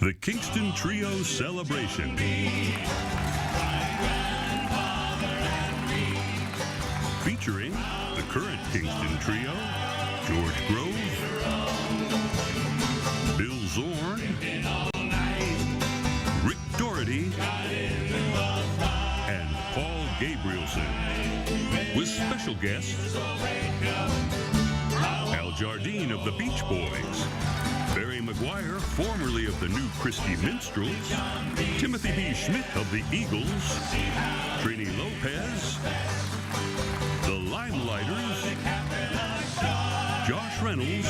The Kingston Trio Celebration. Featuring the current Kingston Trio, George Grove, Bill Zorn, Rick Dougherty, and Paul Gabrielson, with special guests Jardine of the Beach Boys, McGuire, formerly of the new Christy Minstrels, Timothy B. Schmit of the Eagles, Trini Lopez, the Limeliters, Josh Reynolds,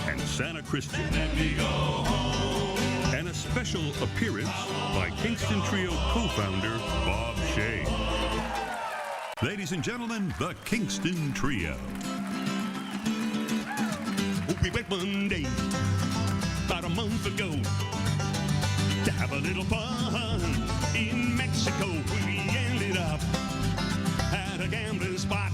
and Santa Christian. And a special appearance by Kingston Trio co-founder Bob Shea. Ladies and gentlemen, the Kingston Trio. We went one day, about a month ago, to have a little fun in Mexico. We ended up at a gambling spot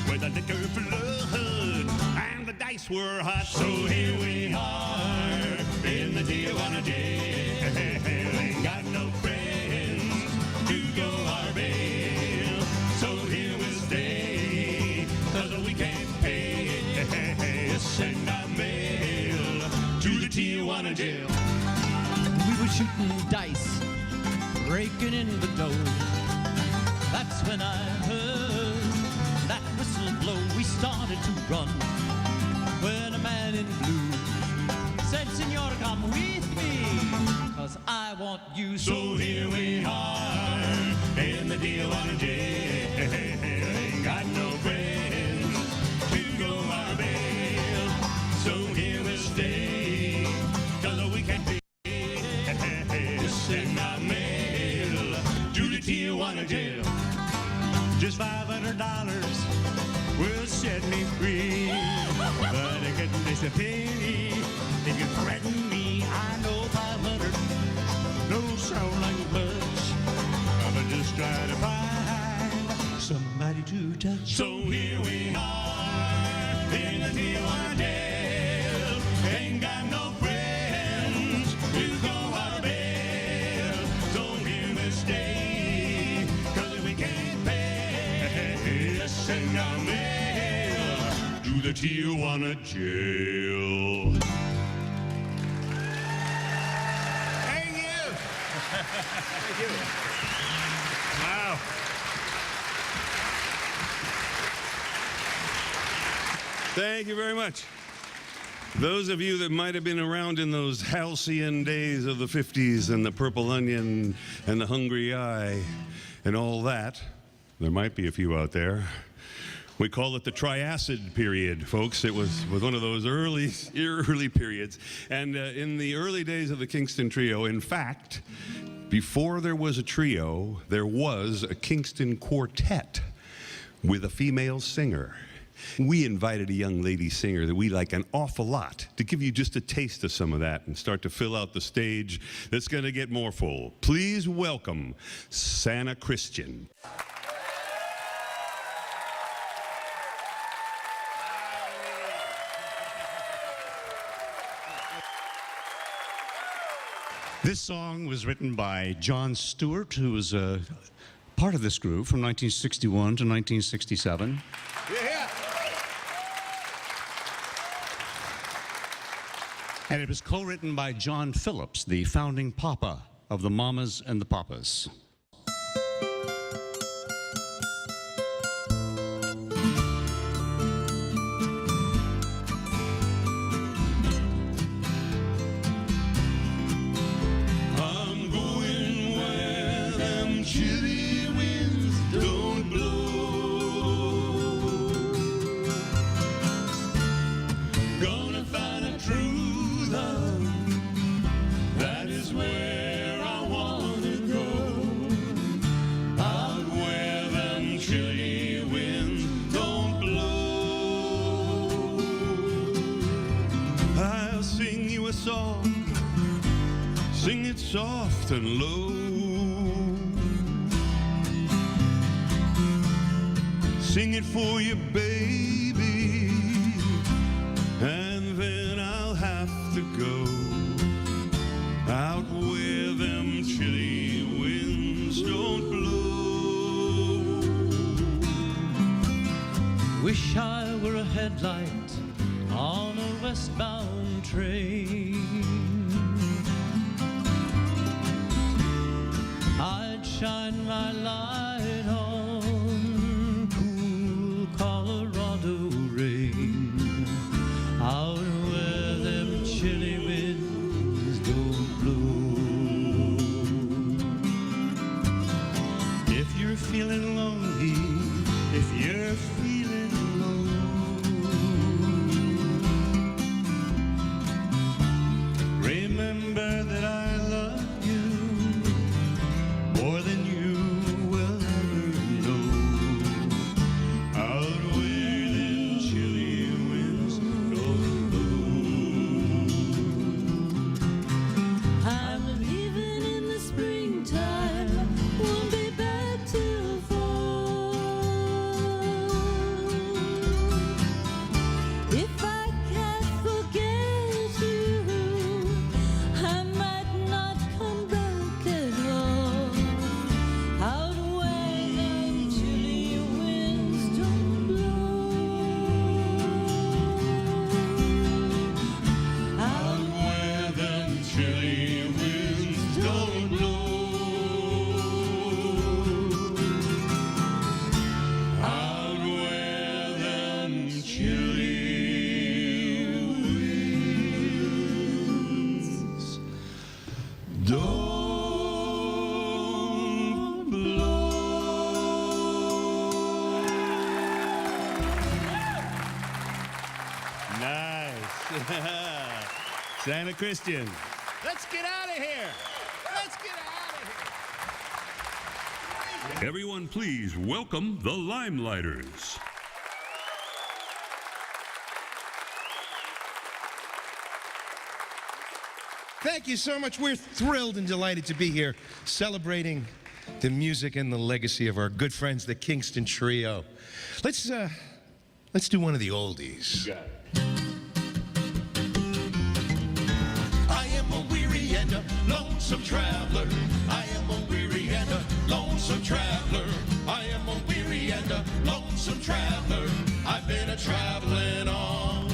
where the liquor flowed and the dice were hot. So here we are in the Tijuana jail. Ain't got no friends to go our bail. So here we stay, 'cause we can't pay. Send our mail to the Tijuana jail. We were shooting dice, breaking in the door. That's when I heard that whistle blow. We started to run when a man in blue said, "Senor, come with me, 'cause I want you." So here we are in the Tijuana jail. Ain't got no friends to go our bail. So here we stay, 'cause we can't pay. Send our mail to the Tijuana jail. Just $500 will set me free, but I couldn't miss a penny if you threaten me. I know 500 don't sound like much, but just try to find somebody to touch. So here we are in the Tijuana jail. Ain't got no friends to go our bail. So here we stay, 'cause we can't pay. Send our mail to the Tijuana jail. Thank you. Thank you. Wow. Thank you very much. Those of you that might have been around in those halcyon days of the 50s and the Purple Onion and the Hungry Eye and all that, there might be a few out there. We call it the Triacid period, folks. It was one of those early periods. And in the early days of the Kingston Trio, in fact, before there was a trio, there was a Kingston Quartet with a female singer. We invited a young lady singer that we like an awful lot to give you just a taste of some of that and start to fill out the stage that's going to get more full. Please welcome Santa Christian. This song was written by John Stewart, who was a part of this group from 1961 to 1967. Yeah. And it was co-written by John Phillips, the founding papa of the Mamas and the Papas. I'm going where them chilly winds don't blow. Gonna find a true love. That is where I want to go. Out where them chilly winds don't blow. I'll sing you a song. Sing it soft and low. Sing it for you, baby. And then I'll have to go. light on a westbound train. I'd shine my light on cool Colorado rain, out where them chilly winds don't blow. If you're feeling lonely, if you're feeling low, remember that I love you more than you will ever know. Out where them chilly winds don't blow. I'm leaving in the springtime, won't be back till fall. If I can't forget you, I might not come back at all. Out where them chilly winds don't blow. Out where them chilly winds don't blow. Out where them chilly winds don't blow. Nice. Santa Christian. Let's get out of here. Let's get out of here. Everyone, please welcome the Limeliters. Thank you so much. We're thrilled and delighted to be here celebrating the music and the legacy of our good friends, the Kingston Trio. Let's do one of the oldies. I am a weary and a lonesome traveler. I am a weary and a lonesome traveler. I am a weary and a lonesome traveler. I've been a traveling on.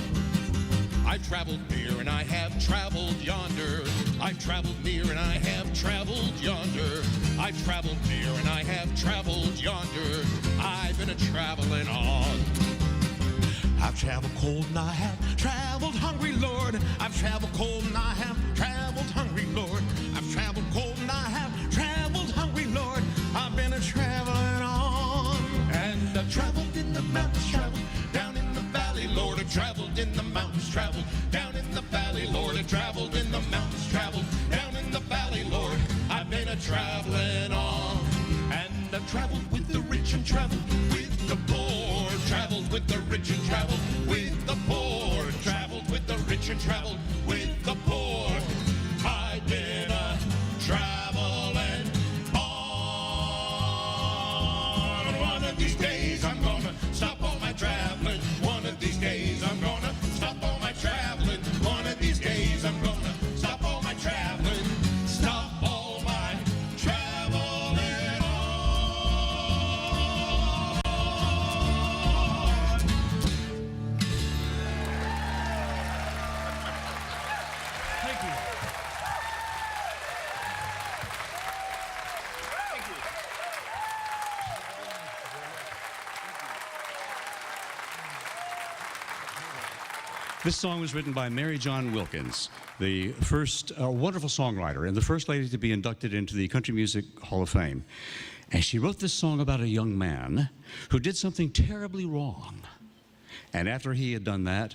I've traveled near and I have traveled yonder. I've traveled near and I have traveled yonder. I've traveled near and I have traveled yonder. I've been a traveling on. I've traveled cold and I have traveled hungry, Lord. I've traveled cold and I have traveled hungry, Lord. I've traveled cold and I have traveled hungry, Lord. I've been a traveling on. And I've traveled in the mountains, traveled down in the valley, Lord. I've traveled in the mountains, traveled down in the valley, Lord. I've traveled in the mountains, traveled down in the valley, Lord. I've been a traveling on. And I've traveled with the rich and traveled with the poor. Traveled with the rich and traveled with the poor. Traveled with the rich and traveled with the poor. I've been a traveling on. One of these days I'm gonna stop all my traveling. One of these days I'm gonna stop all my traveling. One of these days I'm gonna stop all my traveling. Stop all my traveling on. Thank you. This song was written by Mary John Wilkins, the first wonderful songwriter and the first lady to be inducted into the Country Music Hall of Fame. And she wrote this song about a young man who did something terribly wrong. And after he had done that,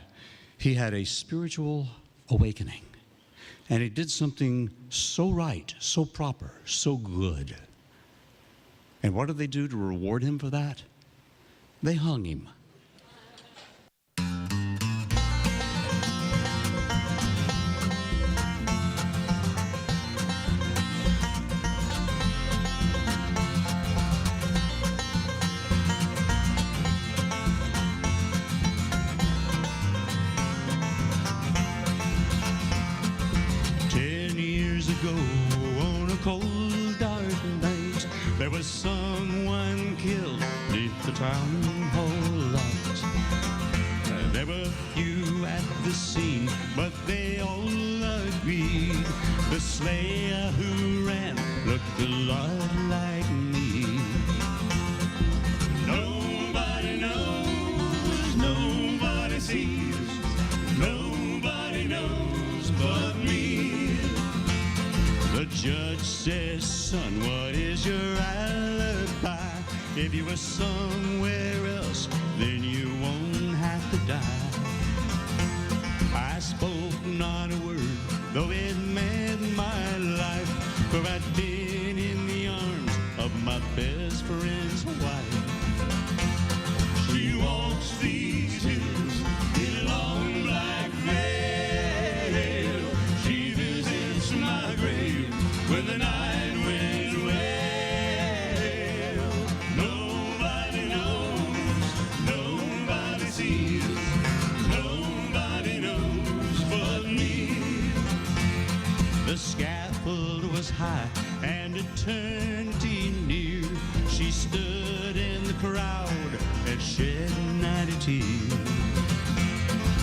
he had a spiritual awakening. And he did something so right, so proper, so good. And what did they do to reward him for that? They hung him. cold, dark night, there was someone killed 'neath the town hall light. There sleigh who ran looked a lot like me. Nobody knows, nobody sees, nobody knows but me. The judge says, son, what is your alibi? If you were somewhere else, then you won't have to die. I spoke not a word, though it meant my life, for I'd been in the arms of my best friend's wife. She walks these hills in a long black veil. She visits my grave when the night winds wail. Nobody knows, nobody sees, nobody knows but me. The scaffold was high and eternity near. She stood in the crowd and shed 90 tears.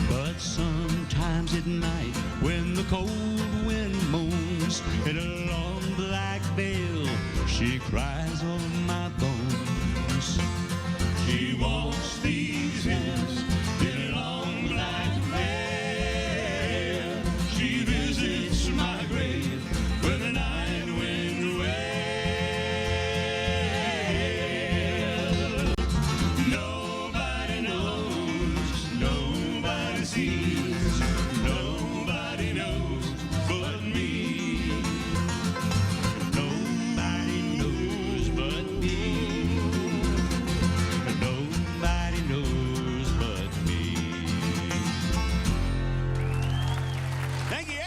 But sometimes at night, when the cold wind moans in a long black veil, she cries on my bones. She walks these hills in a long black veil. She visits my grave when the night wind wails. Nobody knows, nobody sees, nobody knows but me. Nobody knows but me. Nobody knows but me. Thank you.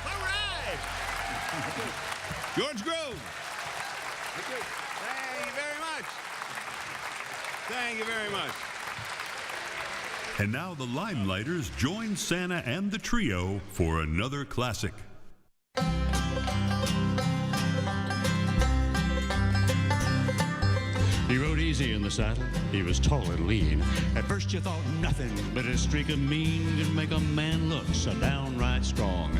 All right. George Grove. Thank you very much. Thank you very much. And now the Limeliters join Santa and the trio for another classic. He rode easy in the saddle, he was tall and lean. At first you thought nothing but a streak of mean could make a man look so downright strong.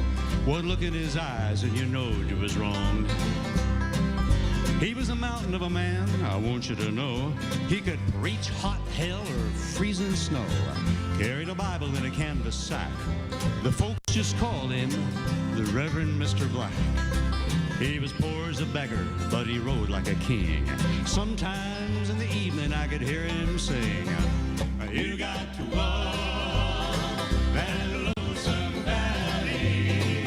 One look in his eyes and you knowed you was wrong. He was a mountain of a man, I want you to know. He could preach hot hell or freezing snow. Carried a Bible in a canvas sack. The folks just called him the Reverend Mr. Black. He was poor as a beggar, but he rode like a king. Sometimes in the evening I could hear him sing, you got to walk that lonesome valley.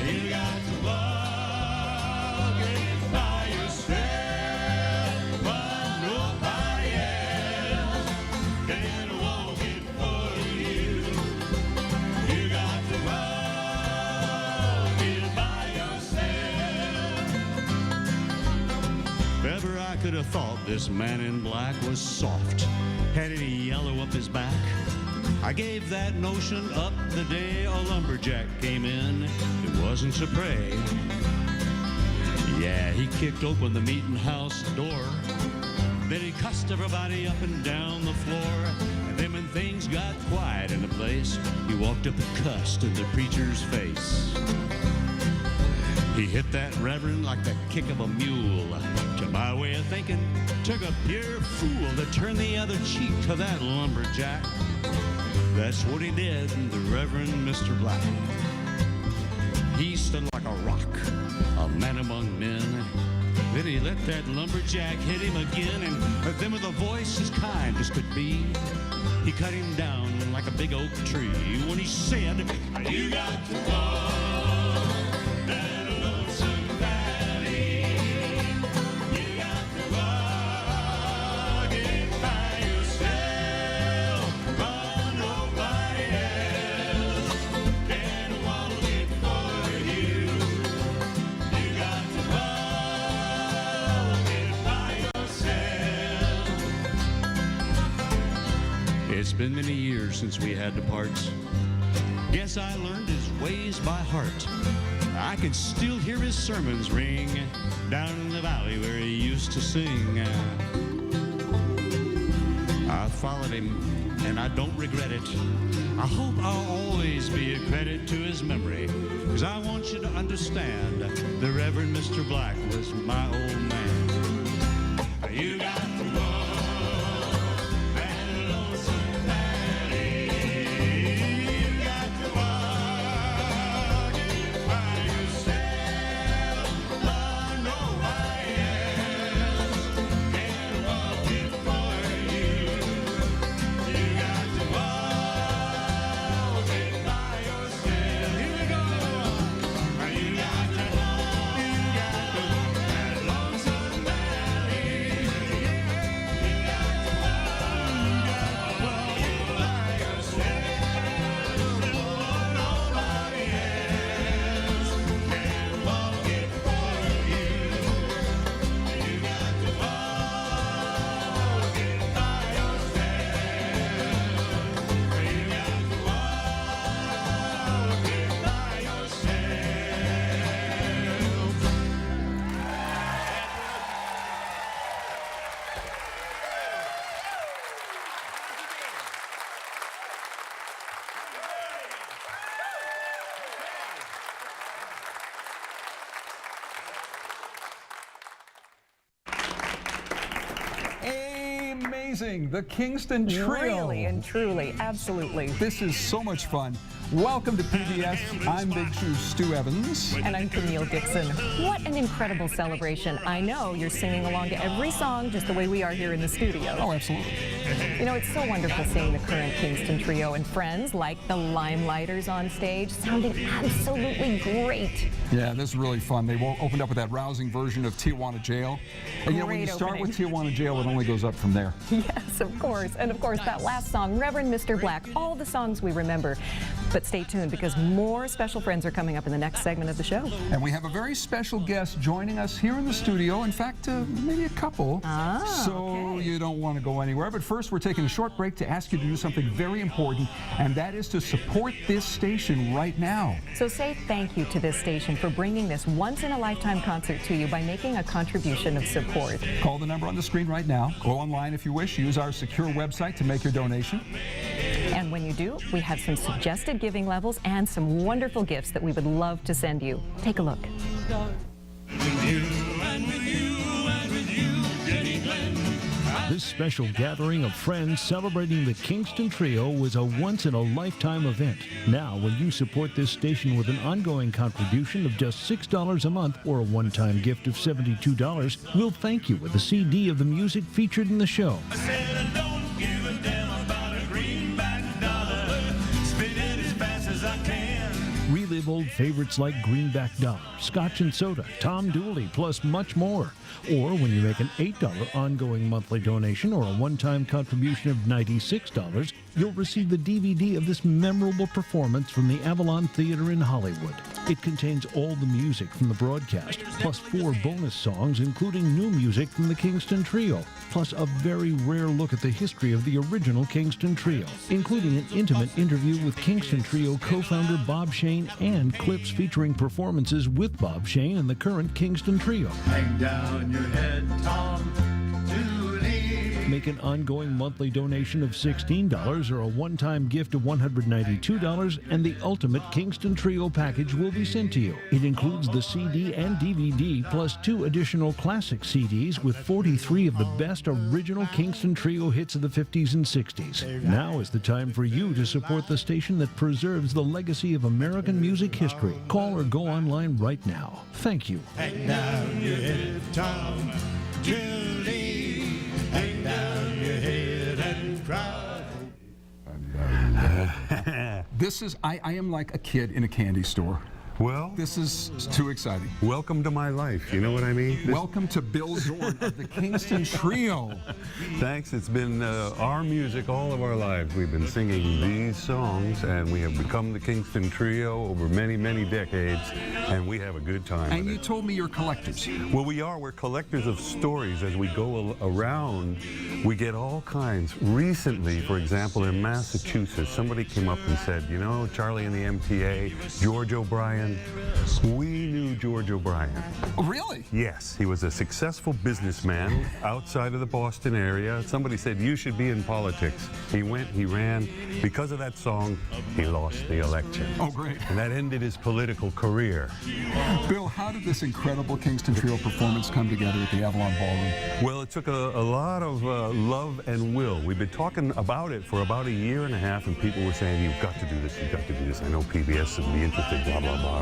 You got to walk it by yourself, but nobody else can walk it for you. You got to walk it by yourself. If ever I could have thought this man in black was soft, had any yellow up his back, I gave that notion up the day a lumberjack came in. It wasn't to pray. Yeah, he kicked open the meeting house door. Then he cussed everybody up and down the floor. And then when things got quiet in the place, he walked up and cussed in the preacher's face. He hit that reverend like the kick of a mule. To my way of thinking, took a pure fool to turn the other cheek to that lumberjack. That's what he did, the Reverend Mr. Black. He stood like a rock, a man among men. Then he let that lumberjack hit him again, and then with a voice as kind as could be, he cut him down like a big oak tree when he said, you got to walk that lonesome valley. You got to walk it by yourself, but nobody else can walk it for you. You got to walk it by yourself. It's been many years since we had to part. Guess I learned his ways by heart. I can still hear his sermons ring down in the valley where he used to sing. I followed him and I don't regret it. I hope I'll always be a credit to his memory, because I want you to understand the Reverend Mr. Black was my old man. You got to walk that lonesome valley. You got to walk it by yourself. Lord, nobody else can walk it for you. You got to walk it by yourself. Here we go. You got to walk that lonesome valley. Amazing, the Kingston Trio. Really and truly, absolutely. This is so much fun. Welcome to PBS. I'm Big Shoe Stu Evans. And I'm Camille Dixon. What an incredible celebration. I know you're singing along to every song just the way we are here in the studio. Oh, absolutely. You know, it's so wonderful seeing the current Kingston Trio and friends like the Limeliters on stage sounding absolutely great. Yeah, this is really fun. They opened up with that rousing version of Tijuana Jail. And you know, when you start with Tijuana Jail, it only goes up from there. Yes, of course. And of course, that last song, Reverend Mr. Black, all the songs we remember. But stay tuned, because more special friends are coming up in the next segment of the show. And we have a very special guest joining us here in the studio. In fact, maybe a couple. So you don't want to go anywhere. But first, we're taking a short break to ask you to do something very important, and that is to support this station right now. So say thank you to this station for bringing this once-in-a-lifetime concert to you by making a contribution of support. Call the number on the screen right now. Go online if you wish. Use our secure website to make your donation. And when you do, we have some suggested giving levels and some wonderful gifts that we would love to send you. Take a look. This special gathering of friends celebrating the Kingston Trio was a once-in-a-lifetime event. Now, when you support this station with an ongoing contribution of just $6 a month or a one-time gift of $72, we'll thank you with a CD of the music featured in the show. Relive old favorites like Greenback Dollar, Scotch and Soda, Tom Dooley, plus much more. Or when you make an $8 ongoing monthly donation or a one-time contribution of $96, you'll receive the DVD of this memorable performance from the Avalon Theater in Hollywood. It contains all the music from the broadcast, plus 4 bonus songs, including new music from the Kingston Trio, plus a very rare look at the history of the original Kingston Trio, including an intimate interview with Kingston Trio co-founder Bob Shane and clips featuring performances with Bob Shane and the current Kingston Trio. Hang down your head, Tom Dooley. Make an ongoing monthly donation of $16 or a one-time gift of $192, and the ultimate Kingston Trio package will be sent to you. It includes the CD and DVD, plus 2 additional classic CDs with 43 of the best original Kingston Trio hits of the 50s and 60s. Now is the time for you to support the station that preserves the legacy of American music history. Call or go online right now. Thank you. Hang down your head, Tom Dooley. Hang down your head and cry. This is, I am like a kid in a candy store. Well, This is too exciting. welcome to my life. You know what I mean? Welcome to Bill Zorn of the Kingston Trio. Thanks. It's been our music all of our lives. We've been singing these songs, and we have become the Kingston Trio over many, many decades, and we have a good time And with you it. told me you're collectors. Well, we are. We're collectors of stories. As we go around, we get all kinds. Recently, for example, in Massachusetts, somebody came up and said, you know, Charlie and the MTA, George O'Brien, O'Brien. We knew George O'Brien. Oh, really? Yes, he was a successful businessman outside of the Boston area. Somebody said, you should be in politics. He went, he ran. Because of that song, he lost the election. Oh, great. And that ended his political career. Bill, how did this incredible Kingston Trio performance come together at the Avalon Ballroom? Well, it took a lot of love and will. We've been talking about it for about a year and a half, and people were saying, you've got to do this, you've got to do this. I know PBS would be interested, blah, blah, blah.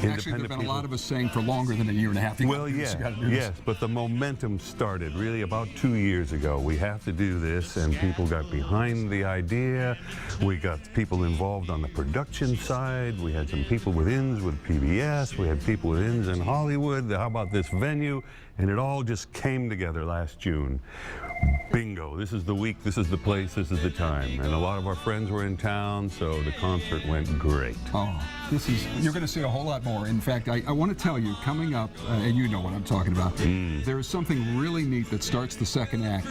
Actually, there have been a lot of us saying for longer than a year and a half. Well, yes, but the momentum started really about 2 years ago. We have to do this, and people got behind the idea. We got people involved on the production side. We had some people with ins with PBS. We had people with ins in Hollywood. How about this venue? And it all just came together last June. Bingo, this is the week, this is the place, this is the time. And a lot of our friends were in town, so the concert went great. Oh, you're going to see a whole lot more. In fact, I want to tell you, coming up, and you know what I'm talking about, there is something really neat that starts the second act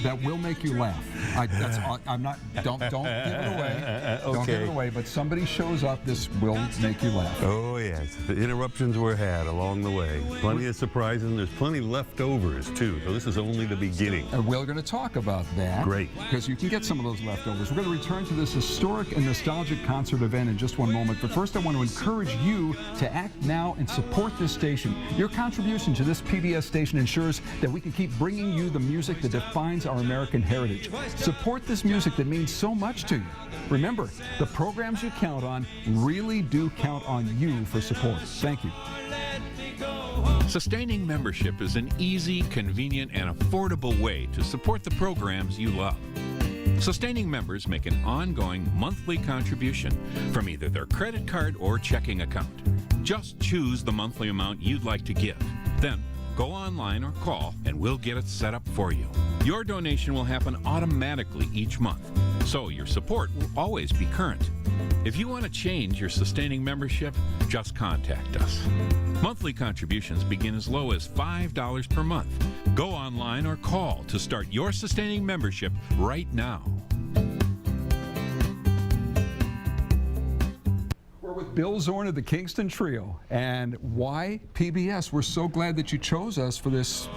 that will make you laugh. Don't give it away. Don't give it away, but somebody shows up, this will make you laugh. Oh, yes. The interruptions were had along the way. Plenty of surprises, and there's plenty leftovers, too. So this is only the beginning. And we're going to talk about that. Great. Because you can get some of those leftovers. We're going to return to this historic and nostalgic concert event in just one moment. But first, I want to encourage you to act now and support this station. Your contribution to this PBS station ensures that we can keep bringing you the music that defines our American heritage. Support this music that means so much to you. Remember, the programs you count on really do count on you for support. Thank you. Sustaining membership is an easy, convenient, and affordable way to support the programs you love. Sustaining members make an ongoing monthly contribution from either their credit card or checking account. Just choose the monthly amount you'd like to give. Then, go online or call and we'll get it set up for you. Your donation will happen automatically each month, so your support will always be current. If you want to change your sustaining membership, just contact us. Monthly contributions begin as low as $5 per month. Go online or call to start your sustaining membership right now. We're with Bill Zorn of the Kingston Trio. And why PBS? We're so glad that you chose us for this,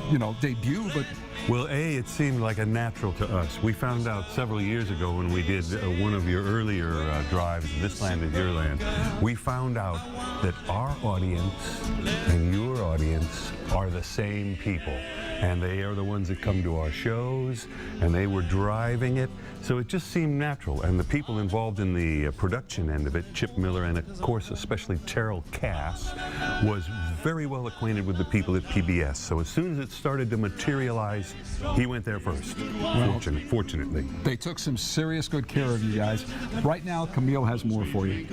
debut, but... Well, it seemed like a natural to us. We found out several years ago when we did one of your earlier drives, This Land is Your Land, we found out that our audience and your audience are the same people. And they are the ones that come to our shows, and they were driving it. So it just seemed natural. And the people involved in the production end of it, Chip Miller, and of course, especially Terrel Cass, was very well acquainted with the people at PBS. So as soon as it started to materialize, he went there first, fortunately. They took some serious good care of you guys. Right now, Camille has more for you.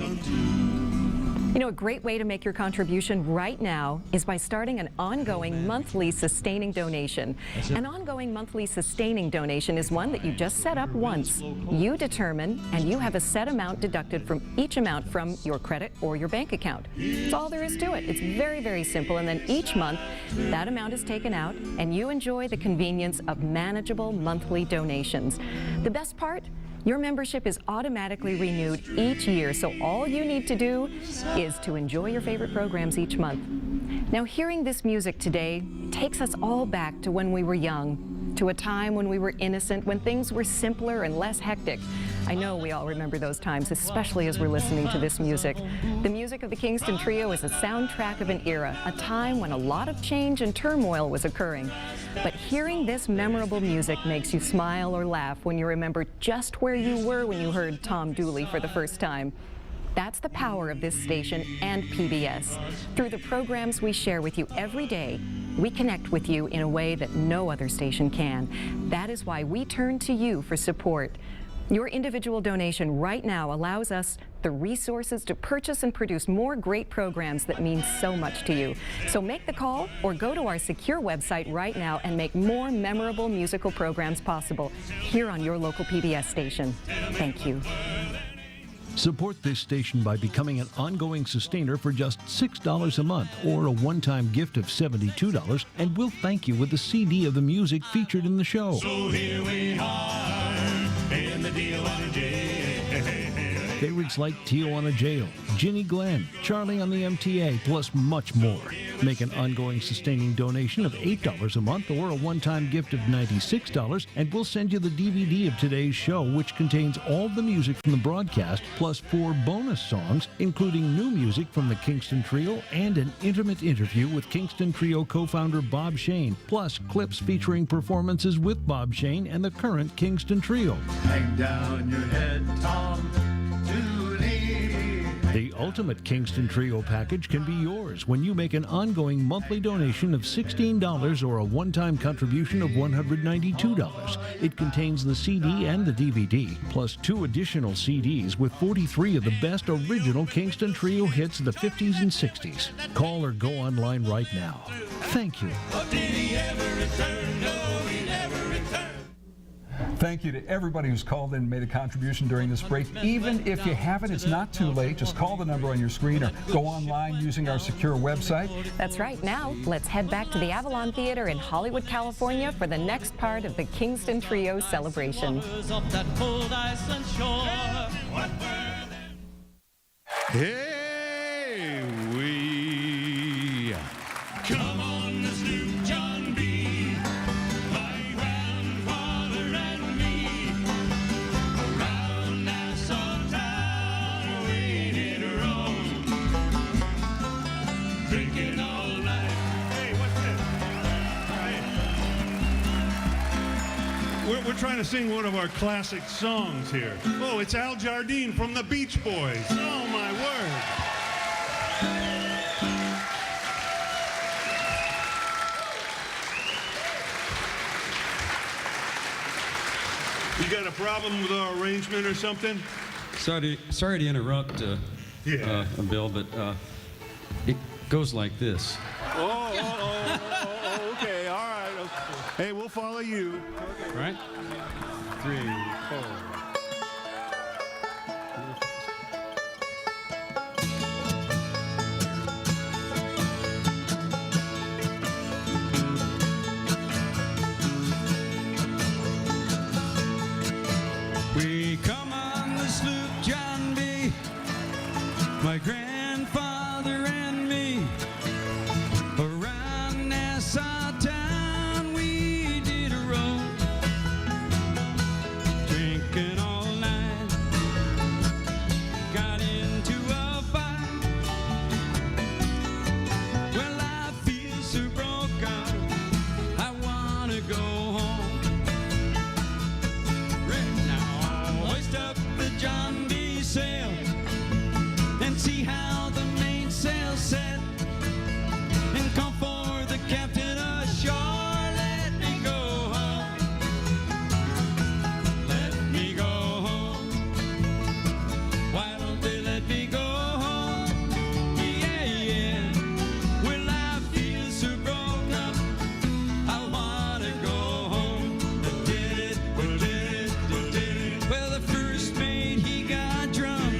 A great way to make your contribution right now is by starting an ongoing monthly sustaining donation. An ongoing monthly sustaining donation is one that you just set up once. You determine, and you have a set amount deducted from each amount from your credit or your bank account. That's all there is to it. It's very, very simple. And then each month, that amount is taken out, and you enjoy the convenience of manageable monthly donations. The best part? Your membership is automatically renewed each year, so all you need to do is to enjoy your favorite programs each month. Now, hearing this music today takes us all back to when we were young, to a time when we were innocent, when things were simpler and less hectic. I know we all remember those times, especially as we're listening to this music. The music of the Kingston Trio is a soundtrack of an era, a time when a lot of change and turmoil was occurring. But hearing this memorable music makes you smile or laugh when you remember just where you were when you heard Tom Dooley for the first time. That's the power of this station and PBS. Through the programs we share with you every day, we connect with you in a way that no other station can. That is why we turn to you for support. Your individual donation right now allows us the resources to purchase and produce more great programs that mean so much to you. So make the call or go to our secure website right now and make more memorable musical programs possible here on your local PBS station. Thank you. Support this station by becoming an ongoing sustainer for just $6 a month or a one-time gift of $72, and we'll thank you with a CD of the music featured in the show. So here we are in the deal of the day. Favorites like Tijuana Jail, Ginny Glenn, Charlie on the MTA, plus much more. Make an ongoing sustaining donation of $8 a month or a one-time gift of $96, and we'll send you the DVD of today's show, which contains all the music from the broadcast, plus 4 bonus songs, including new music from the Kingston Trio and an intimate interview with Kingston Trio co-founder Bob Shane, plus clips featuring performances with Bob Shane and the current Kingston Trio. Hang down your head, Tom Dooley. The ultimate Kingston Trio package can be yours when you make an ongoing monthly donation of $16 or a one-time contribution of $192. It contains the CD and the DVD, plus 2 additional CDs with 43 of the best original Kingston Trio hits of the 50s and 60s. Call or go online right now. Thank you. Thank you to everybody who's called in and made a contribution during this break. Even if you haven't, it's not too late. Just call the number on your screen or go online using our secure website. That's right. Now, let's head back to the Avalon Theater in Hollywood, California for the next part of the Kingston Trio Celebration. Hey, we Come on the sloop, John B. My grandfather and me. Around Nassau town we did roam. Drinking all night. Hey, what's this? We're trying to sing one of our classic songs here. Oh, it's Al Jardine from the Beach Boys. Oh, my word. You got a problem with our arrangement or something? Sorry to interrupt, Bill, but it goes like this. Okay, all right. Okay. Hey, we'll follow you. All right? 3, 4. We come on the sloop, John B. My grandfather and me. Around Nassau town we did a roam. Drinking all night. Got into a fight. Well, I feel so broken. I wanna go home. Right now, hoist up the John B. sail and see how the mainsail set, and come for the captain ashore. Let me go home. Let me go home. Why don't they let me go home? Yeah, yeah. Well, I feel so broken. I wanna go home. Did it, did it, did it. Well, the first mate, he got drunk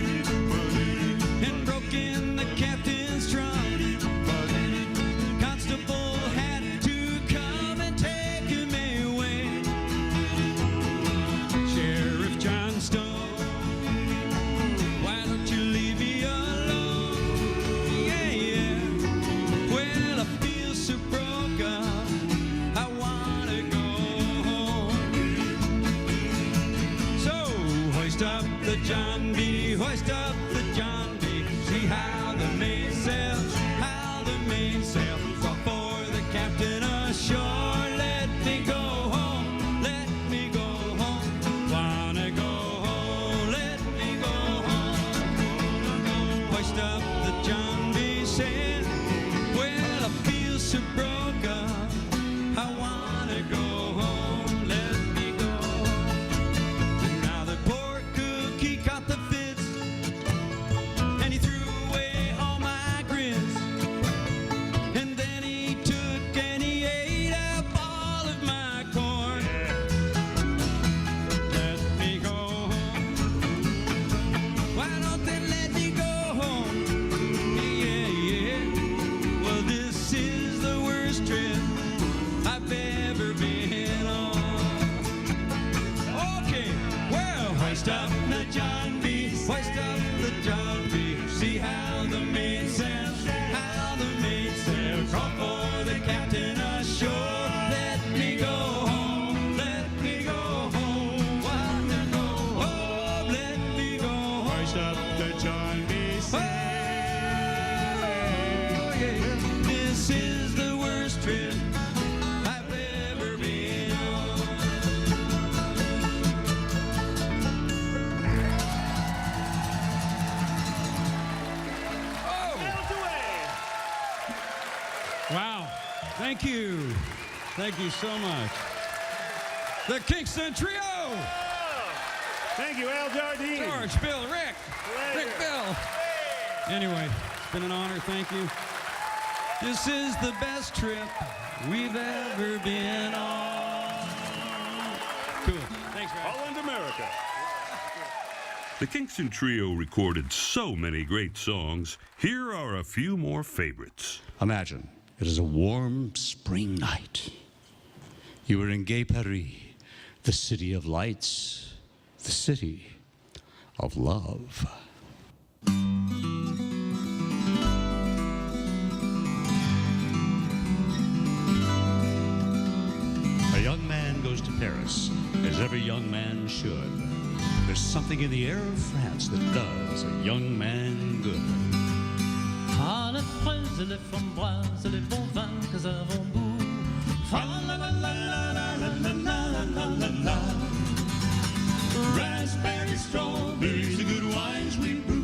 and broke in the captain's trunk. Constable had to come and take him away. Sheriff John Stone, why don't you leave me alone? Yeah, yeah. Well, I feel so broken. I wanna go home. So hoist up the John B. Hoist up the John B. See how the mainsail, go for the captain ashore. Let me go home. Let me go home. Wanna go home. Let me go home. Hoist up the John B. sail. Well, I feel so broken. I wanna go home. Let me go home. Now the poor cook, he caught the fits. stop to join me sing. Oh, yeah. This is the worst trip I've ever been on. Wow. Thank you. Thank you so much. The Kingston Trio. Thank you, Al Jardine. George, Bill, Rick. Rick, Bill. Anyway, it's been an honor. Thank you. This is the best trip we've ever been on. Cool. Thanks, Ralph. Holland, America. The Kingston Trio recorded so many great songs. Here are a few more favorites. Imagine it is a warm spring night. You are in Gay Paris, the city of lights, the city of love. A young man goes to Paris, as every young man should. There's something in the air of France that does a young man good. Ah, les fraises, les framboises, les bons vins que avons goût. Fa la la la la la la la la la la la. Raspberries, strawberries, the good wines we brew.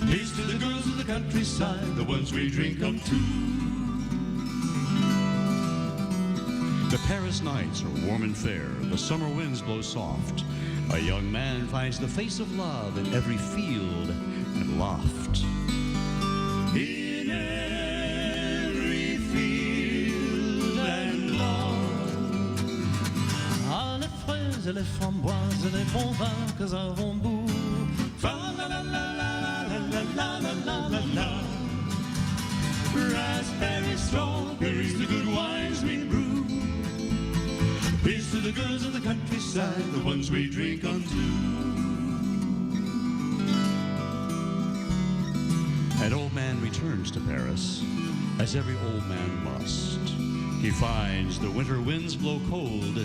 Here's to the girls of the countryside, the ones we drink up to. The Paris nights are warm and fair. The summer winds blow soft. A young man finds the face of love in every field and loft. In every field and loft. Ah, les fraises, les framboises, les bons vins que avons goût. Fa la la la la la la la la la la la. Raspberries, strawberries, the good wines we brew. Here's to the girls of the countryside, the ones we drink unto. An old man returns to Paris, as every old man must. He finds the winter winds blow cold,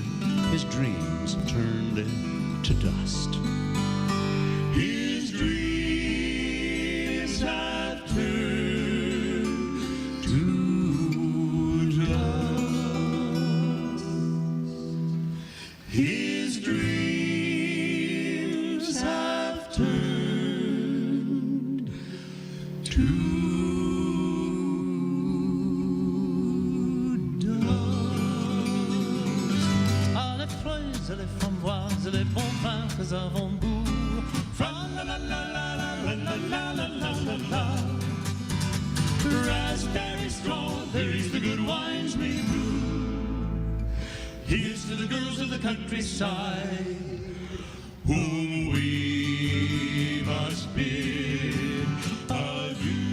his dreams turned to dust. His dreams have turned to dust. His dreams have turned to dust. Ah, les fraises, les framboises, les bons vins que avons goût. Fra la la la la la la la la la la la. Raspberries, strawberries, the good wines we brew. Here's to the girls of the countryside, whom we must bid adieu.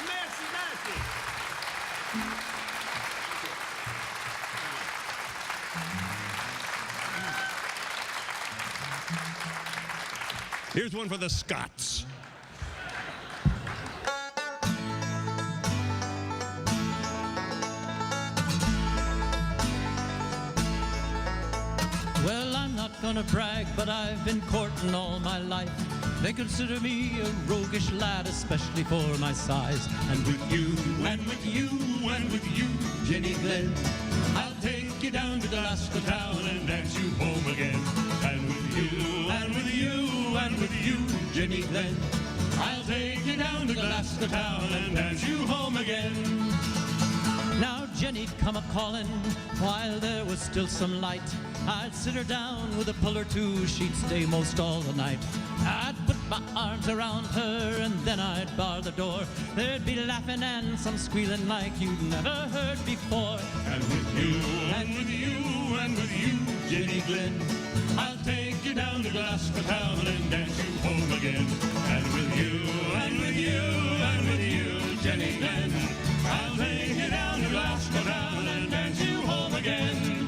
Merci, merci. Here's one for the Scots. Well, I'm not gonna brag, but I've been courting all my life. They consider me a roguish lad, especially for my size. And with you, and with you, and with you, Jenny Glenn, I'll take you down to Glasgow town and dance you home again. And with you, and with you, and with you, Jenny Glenn, I'll take you down to Glasgow town and dance you home again. Now Jenny'd come a-calling while there was still some light. I'd sit her down with a pull or two, she'd stay most all the night. I'd put my arms around her and then I'd bar the door. There'd be laughing and some squealing like you'd never heard before. And with you, and with you, and with you, Jenny Glenn, I'll take you down to Glasgow town and dance you home again. And with you, and with you, and with you, Jenny Glenn, I'll take you down to Glasgow town and dance you home again.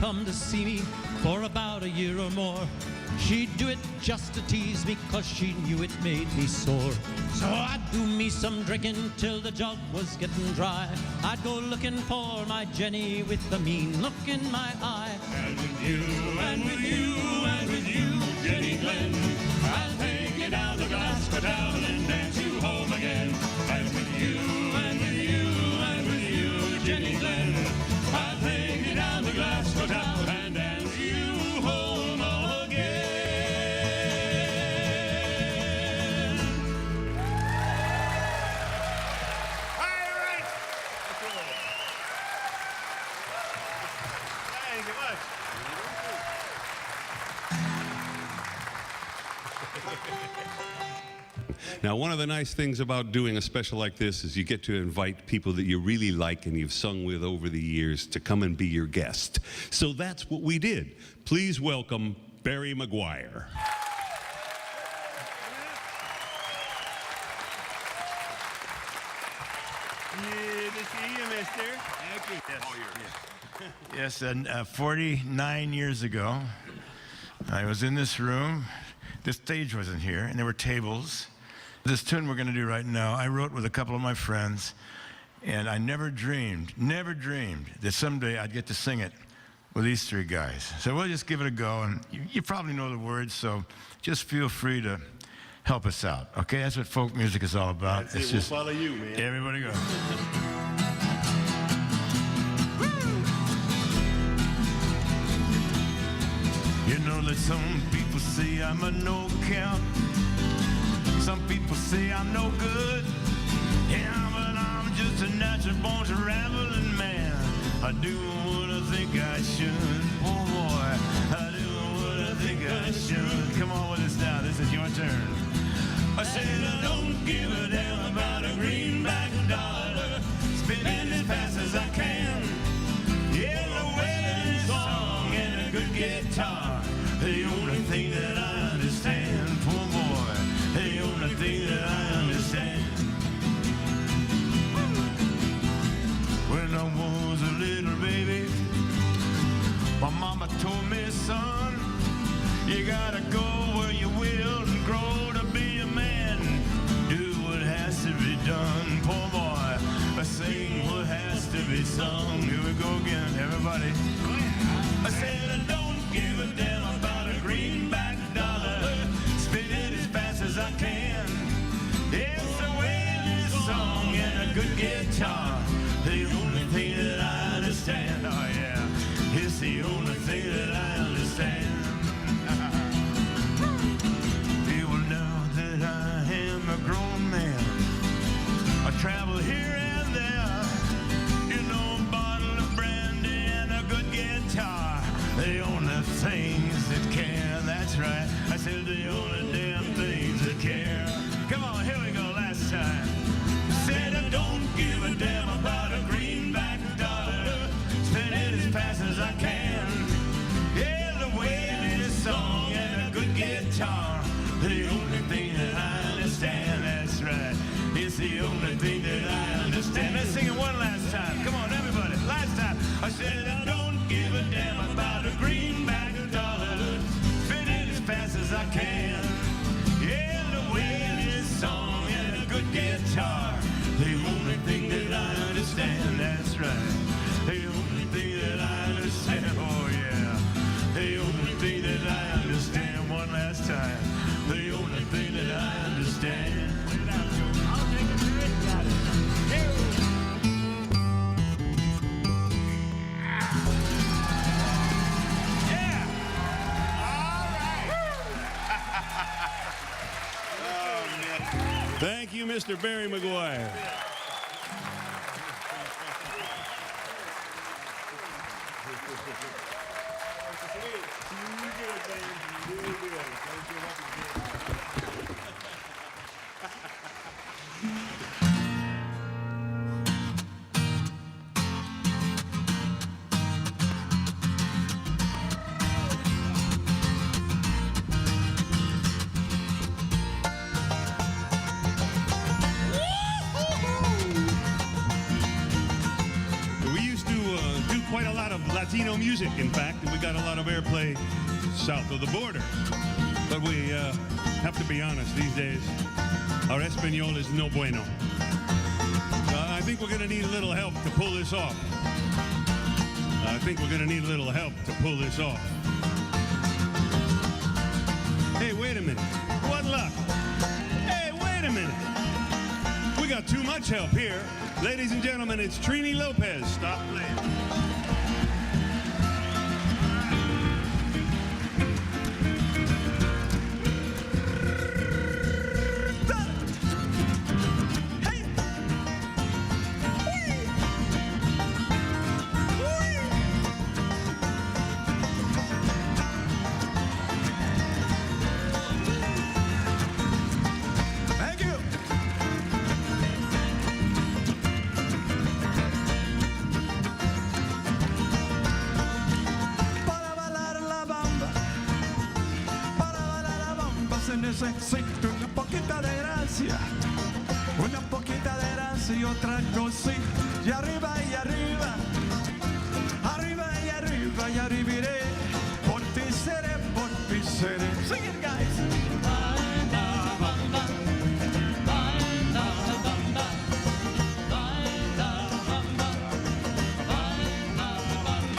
come to see me for about a year or more. She'd do it just to tease me, 'cause she knew it made me sore. So I'd do me some drinking till the jug was getting dry. I'd go looking for my Jenny with the mean look in my eye. And with you, and with you, and with you, Jenny Glenn, I'll take you down to Glasgow town and dance you home again. And with you, and with you, and with you, Jenny Glenn, I'll take you down to Glasgow town and dance you home again. All right. Thank you much. Now, one of the nice things about doing a special like this is you get to invite people that you really like and you've sung with over the years to come and be your guest. So that's what we did. Please welcome Barry McGuire. Good to see you, mister. Thank you. Yes. Yes, and 49 years ago, I was in this room. The stage wasn't here, and there were tables. This tune we're going to do right now, I wrote with a couple of my friends, and I never dreamed that someday I'd get to sing it with these three guys. So we'll just give it a go, and you probably know the words, so just feel free to help us out, okay? That's what folk music is all about. That's it. We'll follow you, man. Everybody go. You know that some people say I'm a no-count. Some people say I'm no good. Yeah, but I'm just a natural-born traveling man. I do what I think I should. Oh, boy, I do what I think I should. Come on with us now. This is your turn. I said I don't give a damn about a greenback dollar. Spin it as fast as I can. Yeah, the way this song and a good guitar, the only thing that I understand. Poor boy, the only thing that I understand. When I was a little baby, my mama told me, son, you gotta go where you will and grow to be a man. Do what has to be done, poor boy. Sing what has to be sung. Here we go again, everybody. I said I don't give a damn about a greenback dollar. Spin it as fast as I can. It's the way this song and a good guitar, the only thing that I understand. Oh yeah, it's the only thing that I understand. Well, now that I am a grown man, I travel here and there. You know, a bottle of brandy and a good guitar, the only things that care. That's right, I said the only damn things that care. Come on, here we go, last time. Said I don't give a damn about a greenback dollar. Spin it as fast as I can. Yeah, the way this song and a good guitar, the only thing that I understand. That's right, it's the only thing that I understand. Let's sing it one last time. Come on, everybody, last time. I said I don't give a damn about a greenback dollar. Spin it as fast as I can. Yeah, the way this song and a good guitar, the only thing that I understand. That's right, the only thing that I understand. Oh yeah, the only thing that I understand. One last time, the only thing that I understand. I'll take it to it. Got it. Yeah. All right. Thank you, Mr. Barry McGuire. Latino music, in fact, and we got a lot of airplay south of the border. But we have to be honest, these days, our Espanol is no bueno. I think we're going to need a little help to pull this off. Hey, wait a minute. What luck? Hey, wait a minute. We got too much help here. Ladies and gentlemen, it's Trini Lopez. Stop playing. Necesito una poquita de gracia y otra cosita, y arriba y arriba, arriba y arriba, y arribiré, por ti seré, por ti seré. Sing it, guys.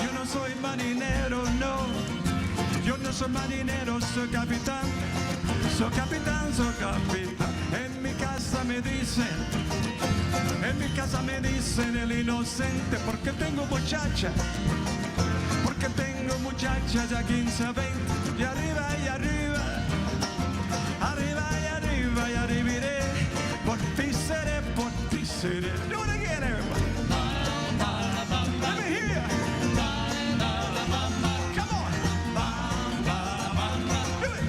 Yo no soy marinero, no, yo no soy marinero, soy capitán. Soy capitán, en mi casa me dicen el inocente, porque tengo muchacha ya 15, 20, y arriba y arriba, arriba y arriba, y arribiré, por ti seré, por ti seré. Do it again, everybody. Let me hear. Come on. Do it.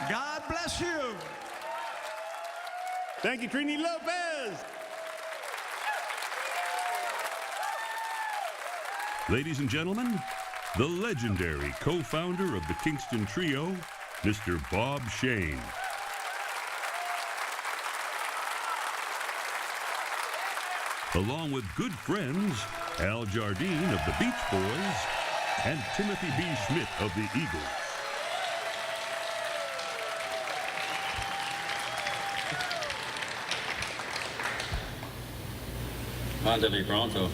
God bless you. Thank you, Trini Lopez. Ladies and gentlemen, the legendary co-founder of the Kingston Trio, Mr. Bob Shane. Along with good friends, Al Jardine of the Beach Boys and Timothy B. Schmit of the Eagles. Ándale, pronto.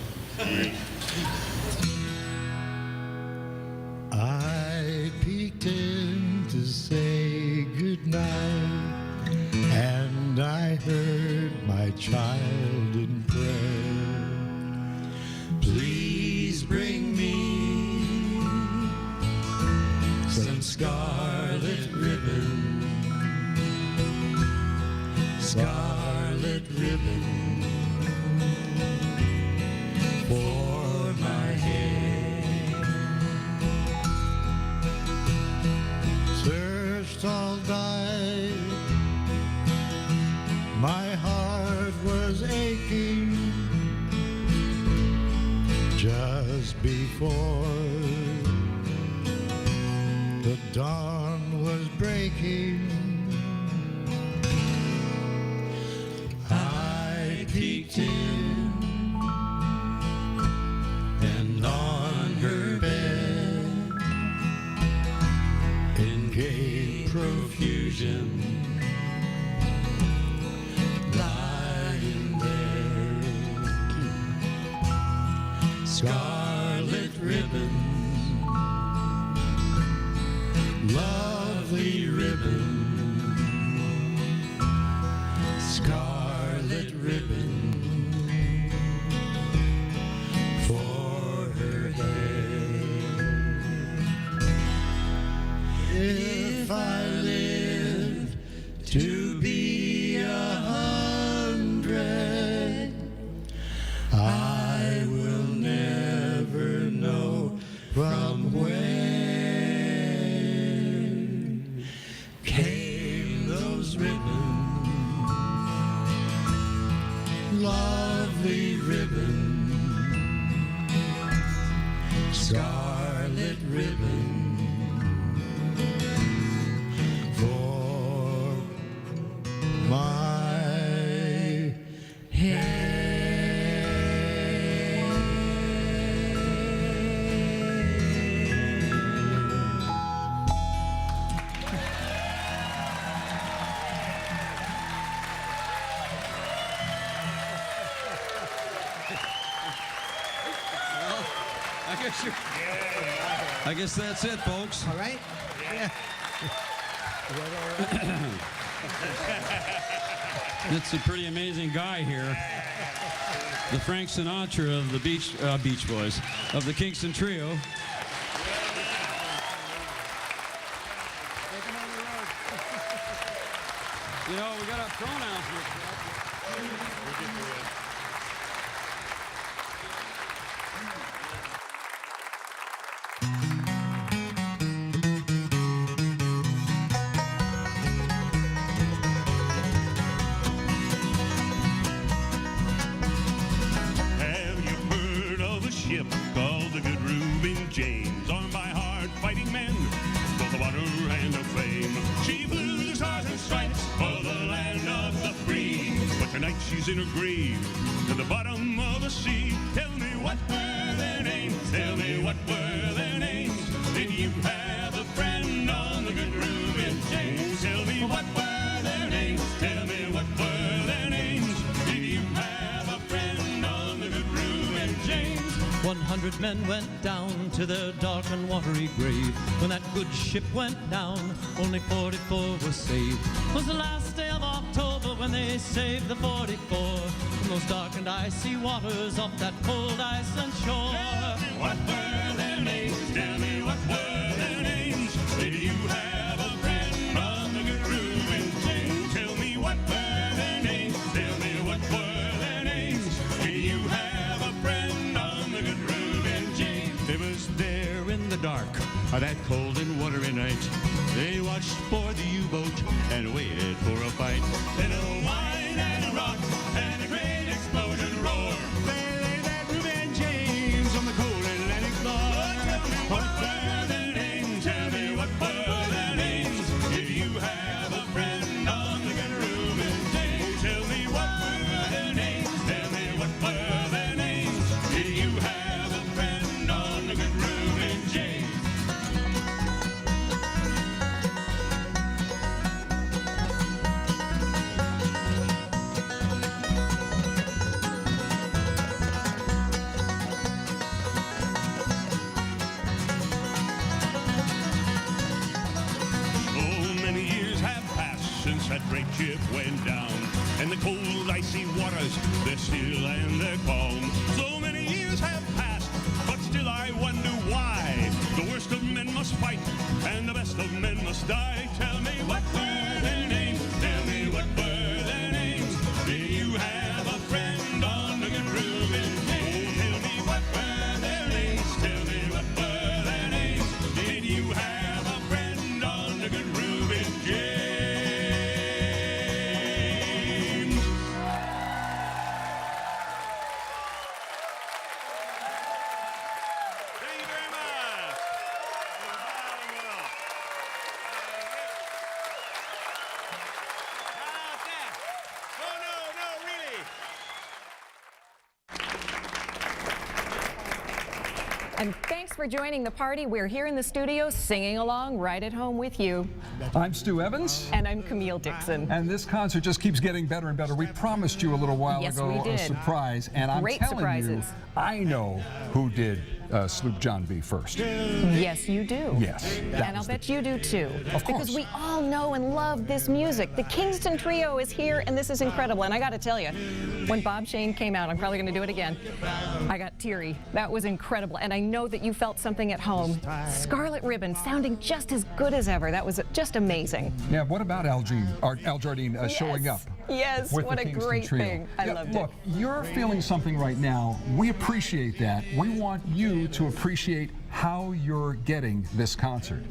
I peeked in to say goodnight, and I heard my child in prayer. Please bring me some scarlet ribbon, scarlet ribbon for my head. Searched all night, my heart was aching. Just before the dawn was breaking, I peeked in, and on her bed, in gay profusion, lying there, scarlet ribbon, lovely ribbon, scarlet ribbon for her head. If I live to be 100, I will never lovely ribbon, scarlet ribbon for my head. I guess that's it, folks. All right? Yeah. It's a pretty amazing guy here. The Frank Sinatra of the Beach Boys, of the Kingston Trio. You know, we got our pronouns here. Called the good Reuben James, on by hard-fighting men, both of honor and of fame. She flew the stars and stripes for the land of the free, but tonight she's in her grave at the bottom of the sea. Tell me what were their names? Tell me what were their names? Did you have a friend on the good Reuben James? Tell me what were their names? Tell me what were their names? Did you have a friend on the good Reuben James? 100 men went down to their dark and watery grave. When that good ship went down, only 44 were saved. It was the last day of October when they saved the 44 from those dark and icy waters off that cold Iceland shore. Tell me what were their names? Tell me what were their names? Did you have a friend on the good Reuben James? Tell me what were their names? Tell me what were their names? Did you have a friend on the good Reuben James? It was there in the dark of that cold and watery night. They watched for the U-boat and waited for a fight. Then a whine and a rock and a great explosion roar. They lay that Reuben James on the cold Atlantic floor. Tell me what were their names? Tell me what were their names? Did you have a friend on the good Reuben James? Tell me what were their names? Tell me what were their names? Did you have a friend on the good Reuben James? Since that great ship went down, and the cold icy waters, they're still and they're calm. So many years have passed, but still I wonder why the worst of men must fight and the best of men must die. Tell me what were their names? Tell me what were their names? Did you have a friend on the good Reuben James? Tell me what were their names? Tell me what were their names? Did you have a friend on the good Reuben James? And thanks for joining the party. We're here in the studio singing along right at home with you. I'm Stu Evans. And I'm Camille Dixon. And this concert just keeps getting better and better. We promised you a little while ago a surprise, and I'm telling you, I know who did Sloop John B first. Yes, you do. Yes. And I'll bet you do too. Of course. Because we all know and love this music. The Kingston Trio is here, and this is incredible. And I got to tell you, when Bob Shane came out, I'm probably going to do it again, I got teary. That was incredible. And I know that you felt something at home. Scarlet Ribbon sounding just as good as ever. That was just amazing. Yeah, what about Al Jardine showing up? Yes, what a great thing. I loved it. Look, you're feeling something right now. We appreciate that. We want you to appreciate how you're getting this concert.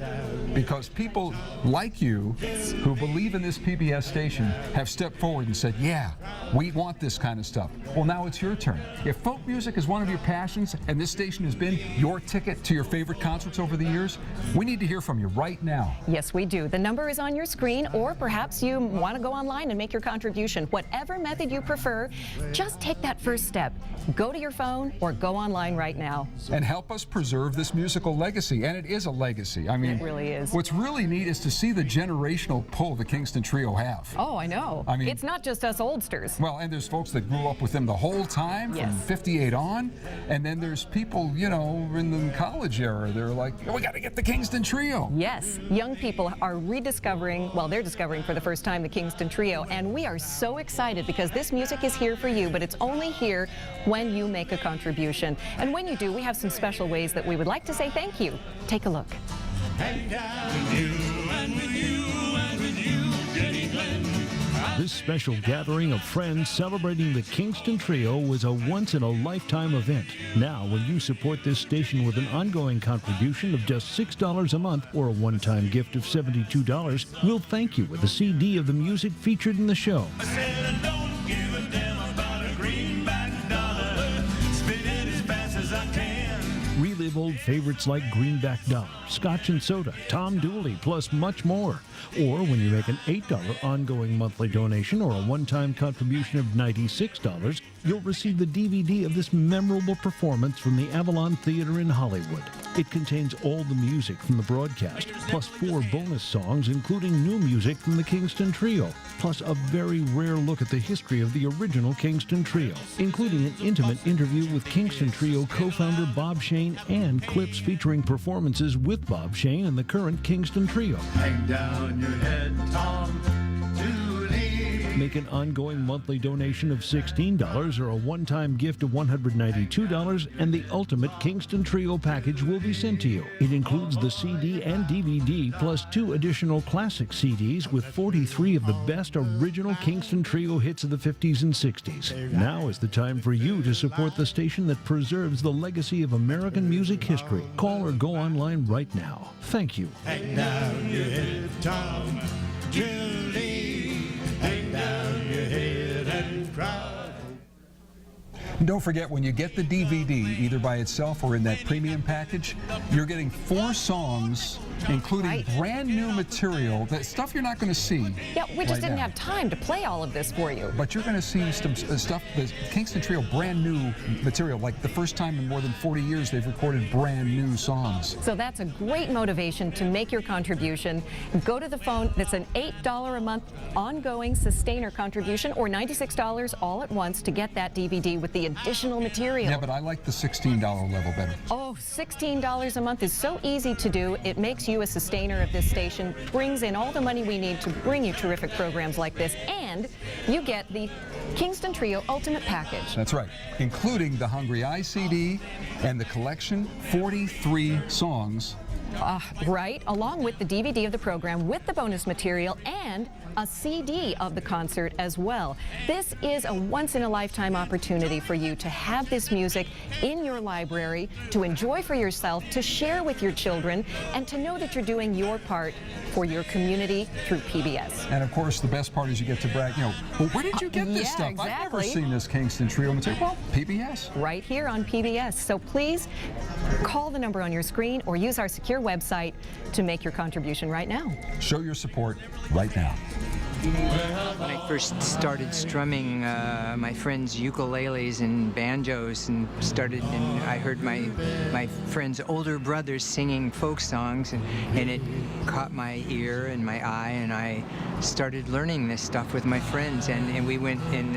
Because people like you who believe in this PBS station have stepped forward and said, yeah, we want this kind of stuff. Well, now it's your turn. If folk music is one of your passions and this station has been your ticket to your favorite concerts over the years, we need to hear from you right now. Yes, we do. The number is on your screen, or perhaps you want to go online and make your contribution. Whatever method you prefer, just take that first step. Go to your phone or go online right now. And help us preserve this musical legacy. And it is a legacy. I mean, it really is. What's really neat is to see the generational pull the Kingston Trio have. Oh, I know. I mean, it's not just us oldsters. Well, and there's folks that grew up with them the whole time, yes, from 58 on. And then there's people, you know, in the college era, they're like, oh, we got to get the Kingston Trio. Yes, young people are rediscovering, well, they're discovering for the first time the Kingston Trio. And we are so excited because this music is here for you, but it's only here when you make a contribution. And when you do, we have some special ways that we would like to say thank you. Take a look. This special gathering of friends celebrating the Kingston Trio was a once-in-a-lifetime event. Now, when you support this station with an ongoing contribution of just $6 a month or a one-time gift of $72, we'll thank you with a CD of the music featured in the show. Relive old favorites like Greenback Dollar, Scotch and Soda, Tom Dooley, plus much more. Or when you make an $8 ongoing monthly donation or a one-time contribution of $96, you'll receive the DVD of this memorable performance from the Avalon Theater in Hollywood. It contains all the music from the broadcast, plus 4 bonus songs, including new music from the Kingston Trio, plus a very rare look at the history of the original Kingston Trio, including an intimate interview with Kingston Trio co-founder Bob Shane and clips featuring performances with Bob Shane and the current Kingston Trio. Hang down your head, Tom Dooley. Make an ongoing monthly donation of $16 or a one-time gift of $192, and the ultimate Kingston Trio package will be sent to you. It includes the CD and DVD, plus 2 additional classic CDs with 43 of the best original Kingston Trio hits of the 50s and 60s. Now is the time for you to support the station that preserves the legacy of American music history. Call or go online right now. Thank you. Hang down your head, Tom Dooley. Hang down your head and cry. And don't forget, when you get the DVD, either by itself or in that premium package, you're getting 4 songs, including brand new material, that stuff you're not going to see. Yeah, we just didn't have time to play all of this for you. But you're going to see some stuff, the Kingston Trio brand new material, like the first time in more than 40 years they've recorded brand new songs. So that's a great motivation to make your contribution. Go to the phone, that's an $8 a month ongoing sustainer contribution, or $96 all at once to get that DVD with the additional material. Yeah, but I like the $16 level better. Oh, $16 a month is so easy to do. It makes you a sustainer of this station, brings in all the money we need to bring you terrific programs like this, and you get the Kingston Trio Ultimate Package. That's right, including the Hungry Eye CD and the collection, 43 songs. Right, along with the DVD of the program with the bonus material and a CD of the concert as well. This is a once-in-a-lifetime opportunity for you to have this music in your library, to enjoy for yourself, to share with your children, and to know that you're doing your part for your community through PBS. And of course, the best part is you get to brag, you know, well, where did you get this stuff? Exactly. I've never seen this Kingston Trio material. Well, PBS. Right here on PBS. So please call the number on your screen or use our secure website to make your contribution right now. Show your support right now. When I first started strumming my friends' ukuleles and banjos and I heard my friends' older brothers singing folk songs, and it caught my ear and my eye, and I started learning this stuff with my friends, and we went in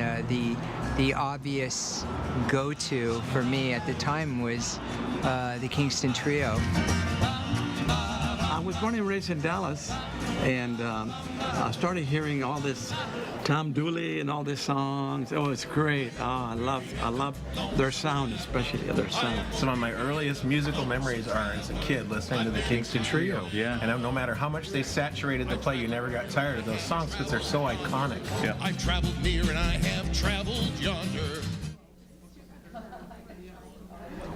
the obvious go-to for me at the time was the Kingston Trio. I was born and raised in Dallas, and I started hearing all this Tom Dooley and all these songs. Oh, it's great. Oh, I love their sound, especially their sound. Some of my earliest musical memories are as a kid listening to the Kingston Trio. Yeah. And no matter how much they saturated the play, you never got tired of those songs because they're so iconic. Yeah. I've traveled near and I have traveled yonder.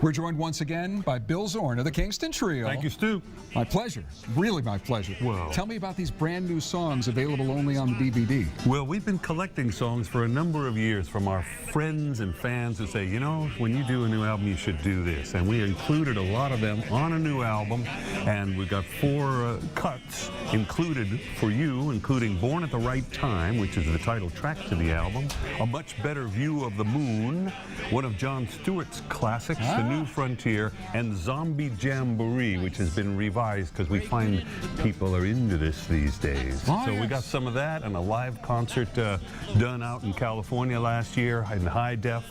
We're joined once again by Bill Zorn of the Kingston Trio. Thank you, Stu. My pleasure. Really my pleasure. Well, tell me about these brand new songs available only on the DVD. Well, we've been collecting songs for a number of years from our friends and fans who say, you know, when you do a new album, you should do this. And we included a lot of them on a new album, and we've got 4 cuts included for you, including Born at the Right Time, which is the title track to the album, A Much Better View of the Moon, one of Jon Stewart's classics, The New Frontier, and Zombie Jamboree, which has been revised because we find people are into this these days. We got some of that and a live concert done out in California last year in high def.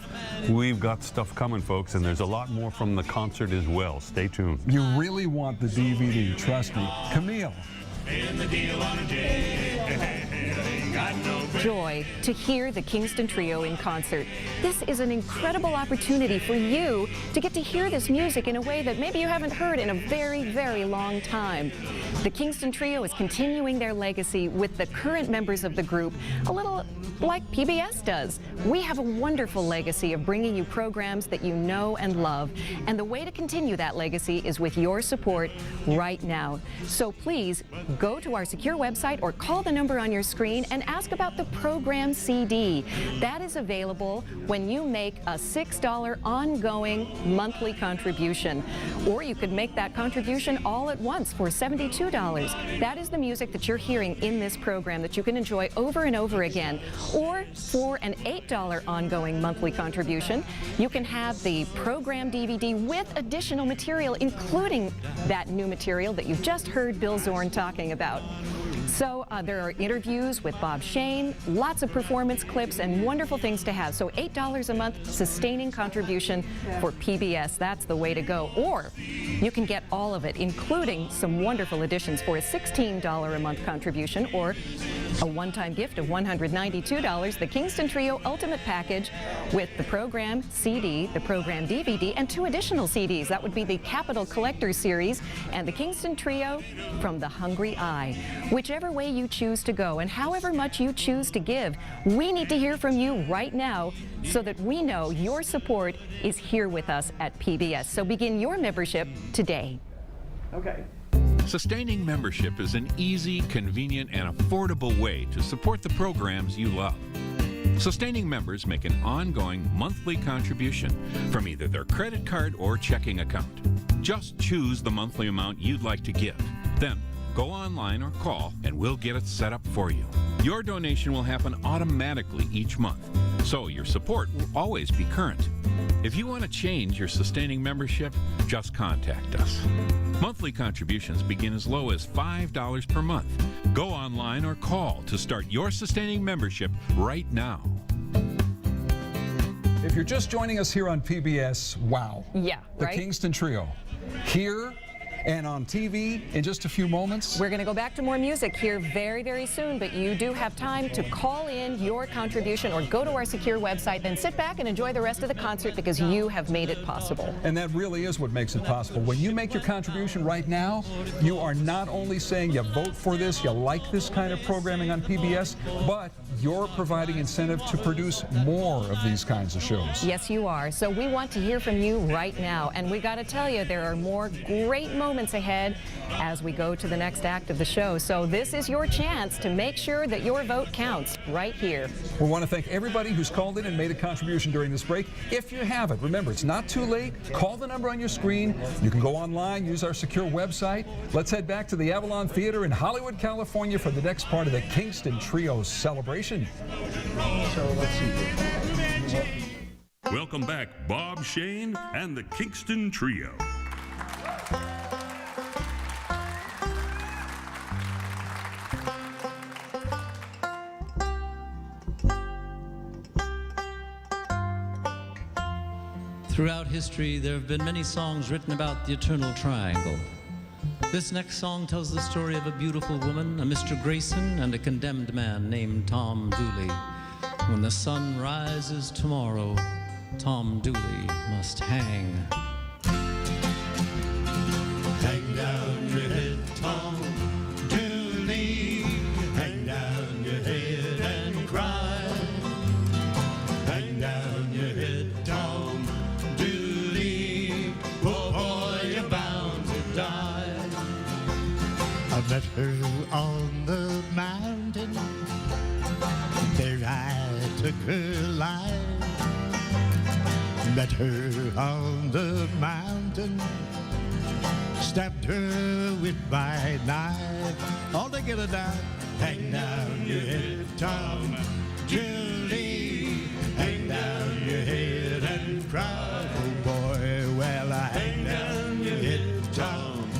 We've got stuff coming, folks, and there's a lot more from the concert as well. Stay tuned. You really want the DVD, trust me. Camille. Joy to hear the Kingston Trio in concert. This is an incredible opportunity for you to get to hear this music in a way that maybe you haven't heard in a very, very long time. The Kingston Trio is continuing their legacy with the current members of the group, a little like PBS does. We have a wonderful legacy of bringing you programs that you know and love, and the way to continue that legacy is with your support right now. So please go to our secure website or call the number on your screen and ask about the program CD. That is available when you make a $6 ongoing monthly contribution. Or you could make that contribution all at once for $72. That is the music that you're hearing in this program that you can enjoy over and over again. Or for an $8 ongoing monthly contribution, you can have the program DVD with additional material, including that new material that you just heard Bill Zorn talking about. So there are interviews with Bob Shane, lots of performance clips, and wonderful things to have. So $8 a month, sustaining contribution for PBS. That's the way to go. Or you can get all of it, including some wonderful additions for a $16 a month contribution, or a one-time gift of $192, the Kingston Trio Ultimate Package with the program CD, the program DVD, and 2 additional CDs. That would be the Capitol Collector Series and the Kingston Trio From the Hungry Eye. Whichever way you choose to go and however much you choose to give, we need to hear from you right now so that we know your support is here with us at PBS. So begin your membership today. Okay. Sustaining membership is an easy, convenient, and affordable way to support the programs you love. Sustaining members make an ongoing monthly contribution from either their credit card or checking account. Just choose the monthly amount you'd like to give. Then go online or call and we'll get it set up for you. Your donation will happen automatically each month, so your support will always be current. If you want to change your sustaining membership, just contact us. Monthly contributions begin as low as $5 per month. Go online or call to start your sustaining membership right now. If you're just joining us here on PBS, wow. Yeah, the right? Kingston Trio. Here and on TV in just a few moments. We're going to go back to more music here very, very soon, but you do have time to call in your contribution or go to our secure website, then sit back and enjoy the rest of the concert because you have made it possible. And that really is what makes it possible. When you make your contribution right now, you are not only saying you vote for this, you like this kind of programming on PBS, but you're providing incentive to produce more of these kinds of shows. Yes, you are. So we want to hear from you right now. And we got to tell you, there are more great moments ahead as we go to the next act of the show. So this is your chance to make sure that your vote counts right here. We want to thank everybody who's called in and made a contribution during this break. If you haven't, remember, it's not too late. Call the number on your screen. You can go online, use our secure website. Let's head back to the Avalon Theater in Hollywood, California for the next part of the Kingston Trio Celebration. So let's see. Welcome back, Bob Shane and the Kingston Trio. Throughout history, there have been many songs written about the eternal triangle. This next song tells the story of a beautiful woman, a Mr. Grayson, and a condemned man named Tom Dooley. When the sun rises tomorrow, Tom Dooley must hang. Hang down your head, Tom Dooley. Hang down your head and cry. Hang down your head, Tom Dooley. took her life. Met her on the mountain, stabbed her with my knife. All together now, hang down your head, Tom, Julie, hang down your head and cry, oh boy. Well, I hang down your head, Tom,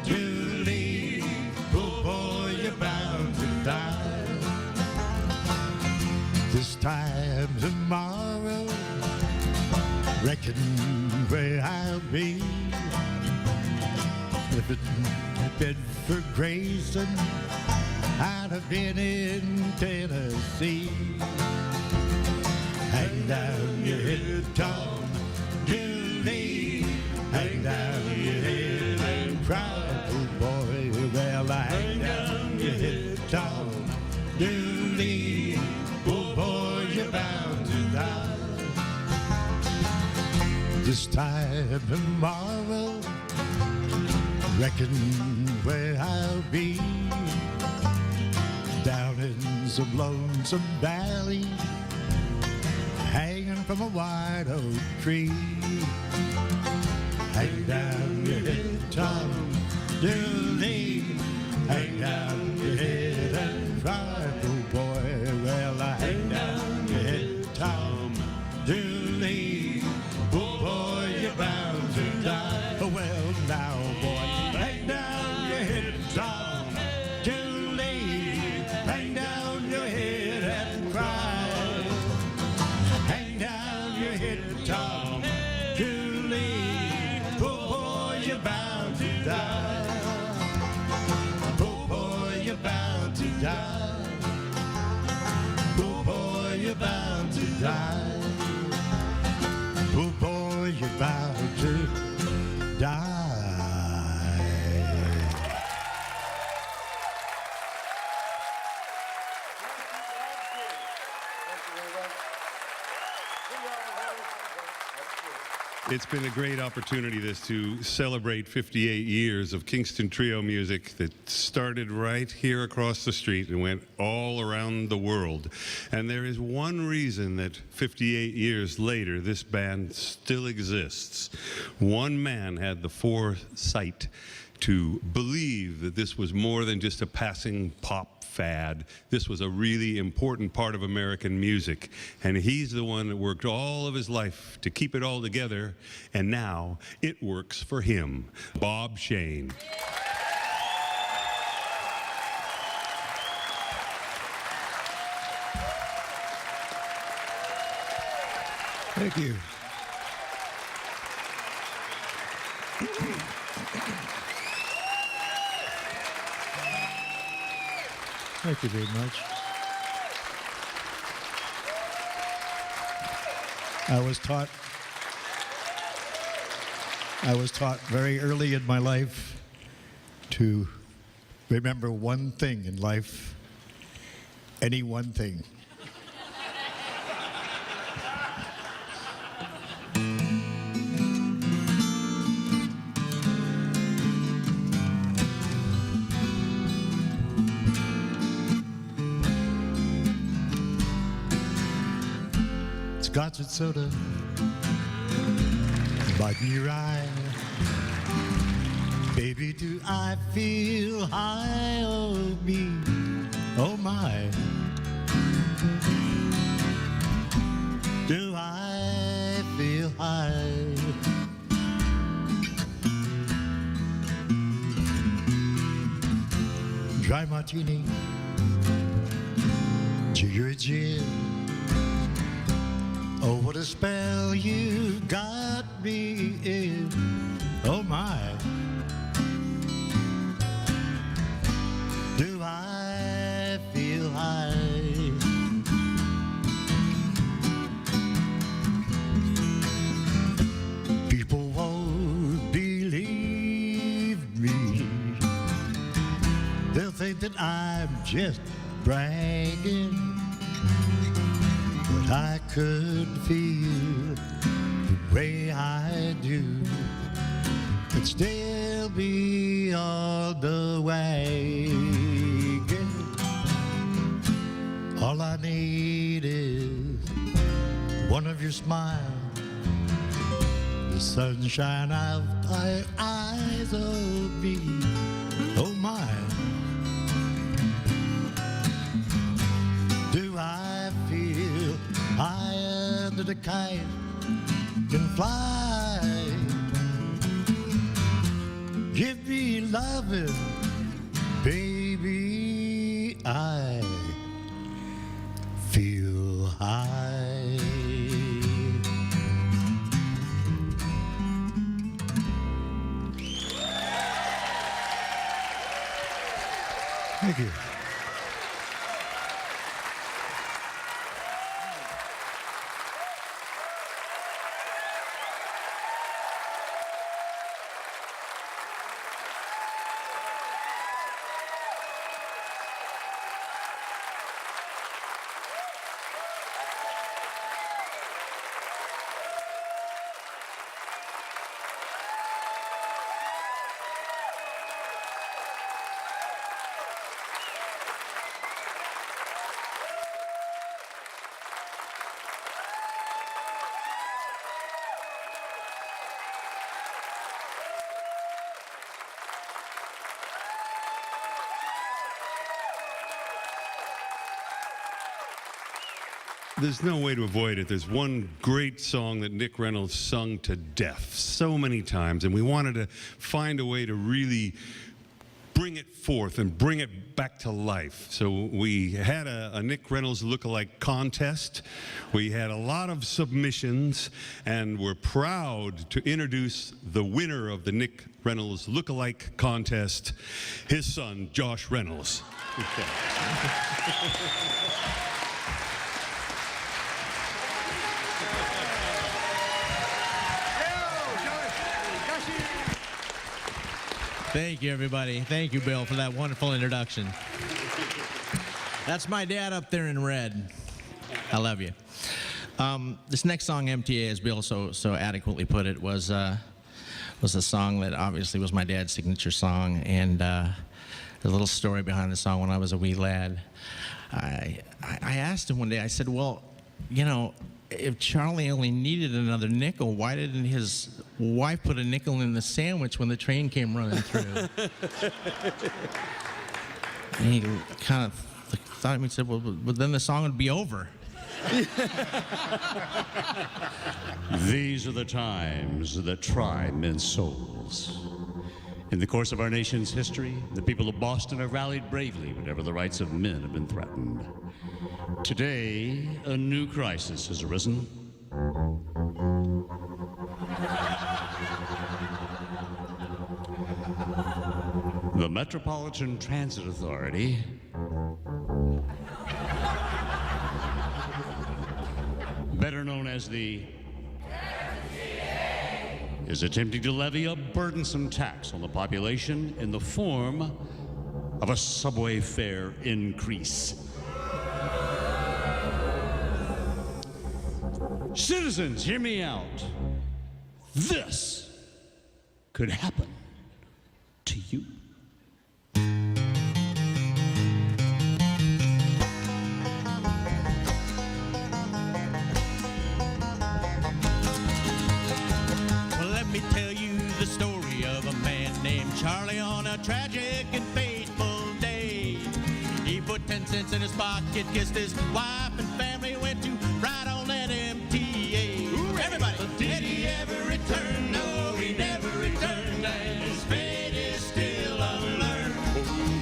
Julie, oh boy, you're bound to die. This time tomorrow, reckon where I'll be. If it had been for Grayson, I'd have been in Tennessee. Hang down your head, Tom, Julie, hang down your head and cry, oh boy. Well, I hang down your head, Tom, Julie, oh boy, you're bound to die. This time tomorrow, reckon where I'll be. Down in some lonesome valley, hanging from a white oak tree. Hang down your head, Tom, Julie, hang down your head and cry, oh boy. Well, I hang down your head, Tom, Julie, oh boy, you're bound to die. Well, now, boy, hang down your head, Tom, Julie, hang down your head and cry. Hang down your head, Tom, Julie, oh boy, you're bound to die. Oh boy, you're bound to die. Oh boy, you're bound to die. Oh boy, you're bound to die. It's been a great opportunity to celebrate 58 years of Kingston Trio music that started right here across the street and went all around the world. And there is one reason that 58 years later this band still exists. One man had the foresight to believe that this was more than just a passing pop fad. This was a really important part of American music, and he's the one that worked all of his life to keep it all together, and now it works for him. Bob Shane. Thank you. Thank you very much. I was taught very early in my life to remember one thing in life, any one thing. Scotch and soda, bite in your eye. Baby, do I feel high? Oh, me, oh my. Do I feel high? Dry martini, jigger gin. Oh, what a spell you've got me in, oh my. Do I feel high? People won't believe me. They'll think that I'm just bragging. But I could feel the way I do, could still be on the wagon. All I need is one of your smiles, the sunshine of my eyes, oh me, oh my. Do I feel higher than a kite can fly? Give me loving, baby, I feel high. Thank you. There's no way to avoid it. There's one great song that Nick Reynolds sung to death so many times, and we wanted to find a way to really bring it forth and bring it back to life. So we had a Nick Reynolds lookalike contest. We had a lot of submissions, and we're proud to introduce the winner of the Nick Reynolds lookalike contest, his son, Josh Reynolds. Thank you, everybody. Thank you, Bill, for that wonderful introduction. That's my dad up there in red. I love you. This next song, MTA, as Bill so adequately put it, was a song that obviously was my dad's signature song, and there's a little story behind the song. When I was a wee lad, I asked him one day, I said, well, you know, if Charlie only needed another nickel, why didn't his wife put a nickel in the sandwich when the train came running through? And he kind of thought of me and said, well, but then the song would be over. These are the times that try men's souls. In the course of our nation's history, the people of Boston have rallied bravely whenever the rights of men have been threatened. Today, a new crisis has arisen. The Metropolitan Transit Authority better known as the is attempting to levy a burdensome tax on the population in the form of a subway fare increase. Citizens, hear me out. This could happen to you. Well, let me tell you the story of a man named Charlie on a tragic and fateful day. He put 10 cents in his pocket, kissed his wife and family, went to ride on that MTA. Everybody! Did he ever return? No, he never returned, and his fate is still unlearned.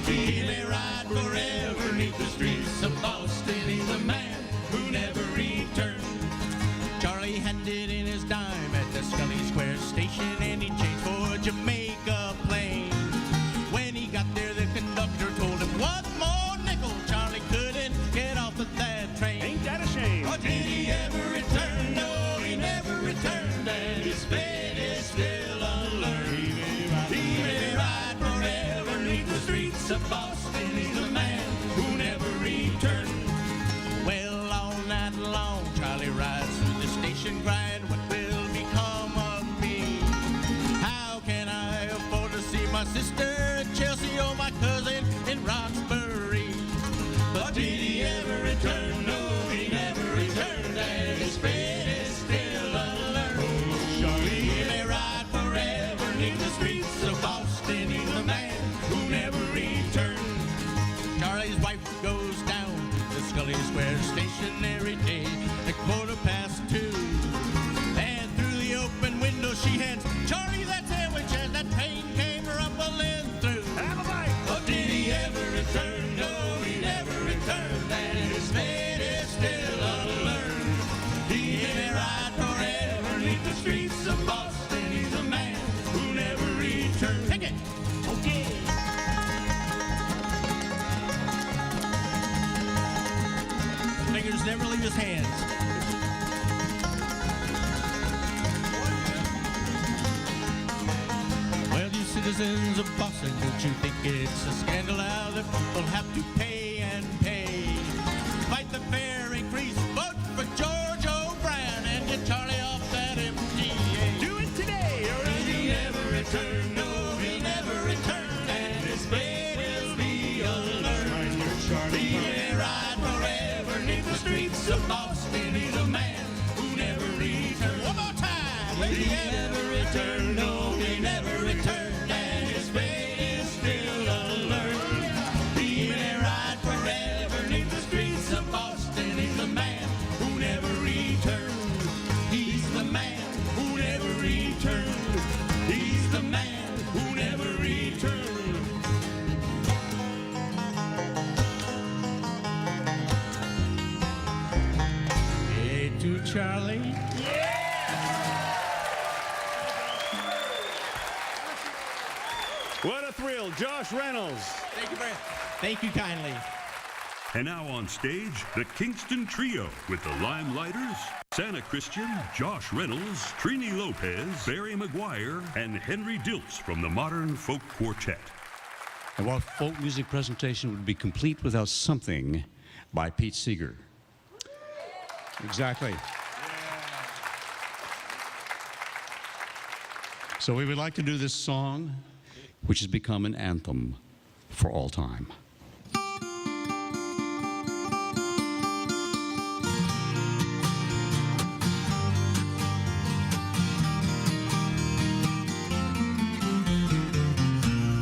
He may ride forever neath the streets of Boston. He's a man who never returned. Charlie handed in his dime at the Scully Square station, and he changed for a Jamaica plane. When he got there, the conductor told him, one more nickel. Charlie couldn't get off of that train. Ain't that a shame? Or did he ever return? No, he never returned, and his fate is still unlearned. He may ride forever neath the streets of Boston. He's a man who never returned. Well, all night long, Charlie rides through the station crying, what will become streets of Boston. He's a man who never returns. Take it. Okay. Fingers never leave his hands. Well, you citizens of Boston, don't you think it's a scandal how the people have to pay and pay? Fight the fare increase, vote for George O'Brien, and get Charlie off that MTA. Do it today, or he'll never return. No, he'll never return, and his fate will be unlearned. He may ride forever neath the streets of Boston. He's a man who never returns. One more time. He never returned. No, he never returned, and his fate is still unlearned. He may ride forever neath the streets of Boston. He's the man who never returned. He's the man who never returned. He's the man who never returned. Hey, to Charlie. What a thrill, Josh Reynolds. Thank you, Brad. Thank you kindly. And now on stage, the Kingston Trio with the Limeliters, Santa Christian, Josh Reynolds, Trini Lopez, Barry McGuire, and Henry Diltz from the Modern Folk Quartet. And what folk music presentation would be complete without something by Pete Seeger? Exactly. So we would like to do this song, which has become an anthem for all time.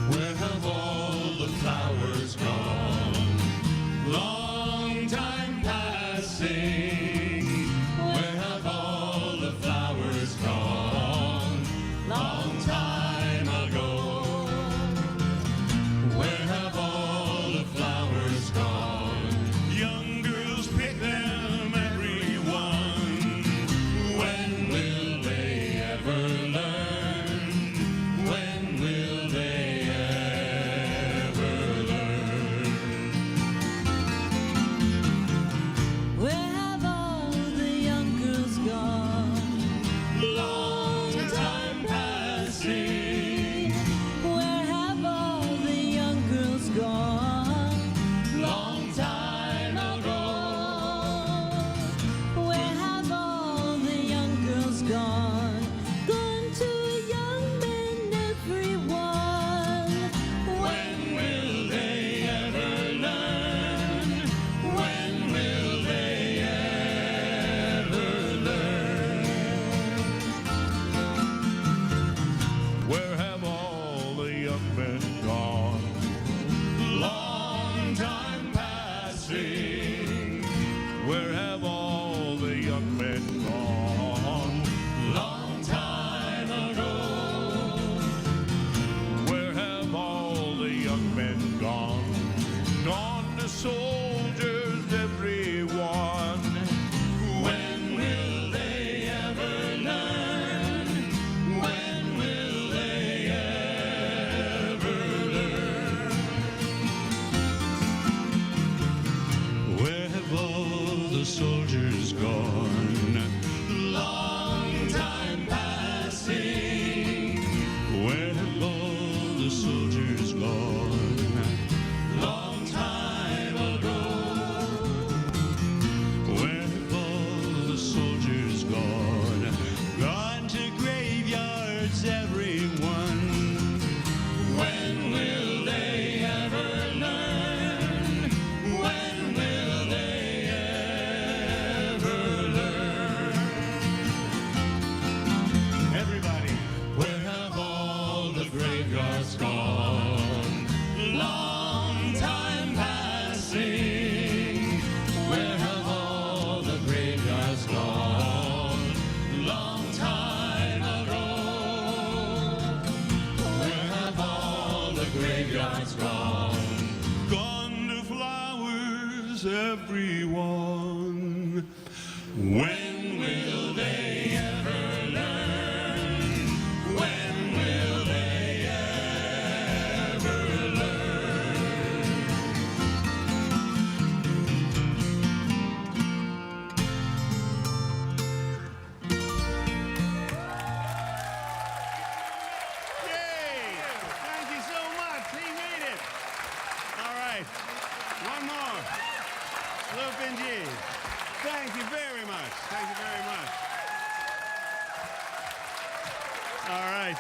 Where have all the flowers gone? Long time passing. Where have all the flowers gone? Long time ago. Where have all the flowers gone? Young girls pick them, everyone. When will they ever learn? When will they ever learn? Where have all the young girls gone? Long time passing. Where have all the young girls gone? Long time ago. Where have all the young girls gone? Gone to young men, everyone. When will they ever learn? When will they ever learn? Where have all the young men gone? Long time passing. Where have all the young men gone? Long time ago. Where have all the young men gone? Gone to soldiers, everyone. When will they ever learn? When will they ever learn? Where have all the soldiers gone? Long time passing. Where have all the soldiers gone? Long time ago. Where have all the soldiers gone? Gone to graveyards, everyone. When will they ever learn? When will they ever learn? Everybody. Where have all the graveyards gone? Long time passing. Where have all the graveyards gone? Long time ago. Where have all the graveyards gone? Gone to flowers, everyone. When will they ever learn? All right.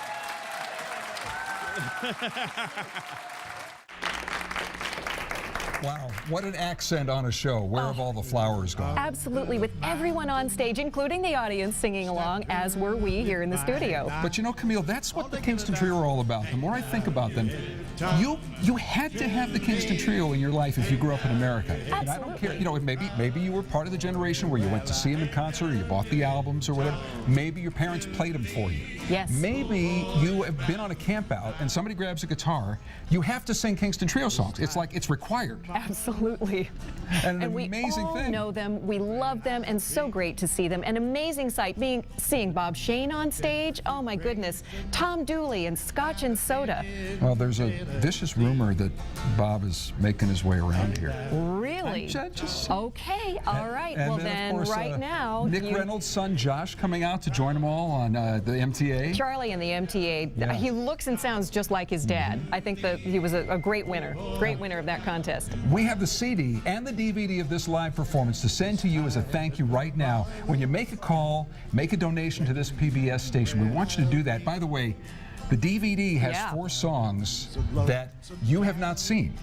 Wow, what an accent on a show. Where have all the flowers gone? Absolutely, with everyone on stage, including the audience, singing along, as were we here in the studio. But you know, Camille, that's what the Kingston Trio are all about. The more I think about them, you had to have the Kingston Trio in your life if you grew up in America. Absolutely. And I don't care, you know, maybe you were part of the generation where you went to see them in concert or you bought the albums or whatever. Maybe your parents played them for you. Yes. Maybe you have been on a camp out and somebody grabs a guitar. You have to sing Kingston Trio songs. It's like it's required. Absolutely. And we amazing all thing. know them, we love them, and so great to see them. An amazing sight seeing Bob Shane on stage. Oh my goodness. Tom Dooley and Scotch and Soda. Well, there's a vicious rumor that Bob is making his way around here. Really? Okay, all right. And Well then, of course, right now, Nick Reynolds' son Josh coming out to join them all on the MTA. Charlie and the MTA, Yeah. he looks and sounds just like his dad. I think that he was a great winner of that contest. We have the CD and the DVD of this live performance to send to you as a thank you right now. When you make a call, make a donation to this PBS station. We want you to do that. By the way, the DVD has 4 songs that you have not seen,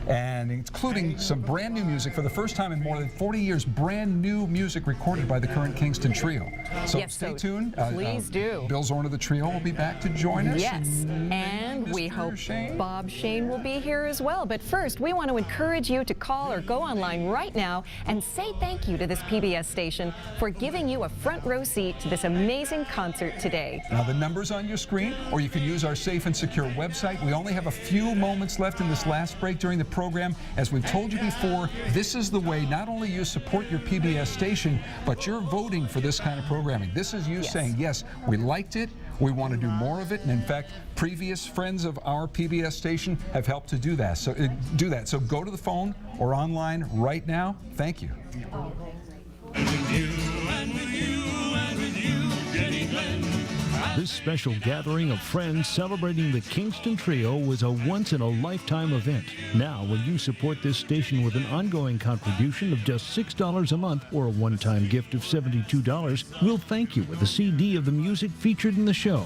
and including some brand new music for the first time in more than 40 years, brand new music recorded by the current Kingston Trio. So stay tuned. Please do. Bill Zorn of the Trio will be back to join us. Yes, and we hope Bob Shane will be here as well. But first, we want to encourage you to call or go online right now and say thank you to this PBS station for giving you a front row seat to this amazing concert today. Now the number's on your screen, or you can use our safe and secure website. We only have a few moments left in this last break during the program. As we've told you before, this is the way not only you support your PBS station, but you're voting for this kind of programming. This is you saying, yes, we liked it, we want to do more of it, and in fact, previous friends of our PBS station have helped to do that. So go to the phone or online right now. Thank you. This special gathering of friends celebrating the Kingston Trio was a once-in-a-lifetime event. Now, when you support this station with an ongoing contribution of just $6 a month or a one-time gift of $72, we'll thank you with a CD of the music featured in the show.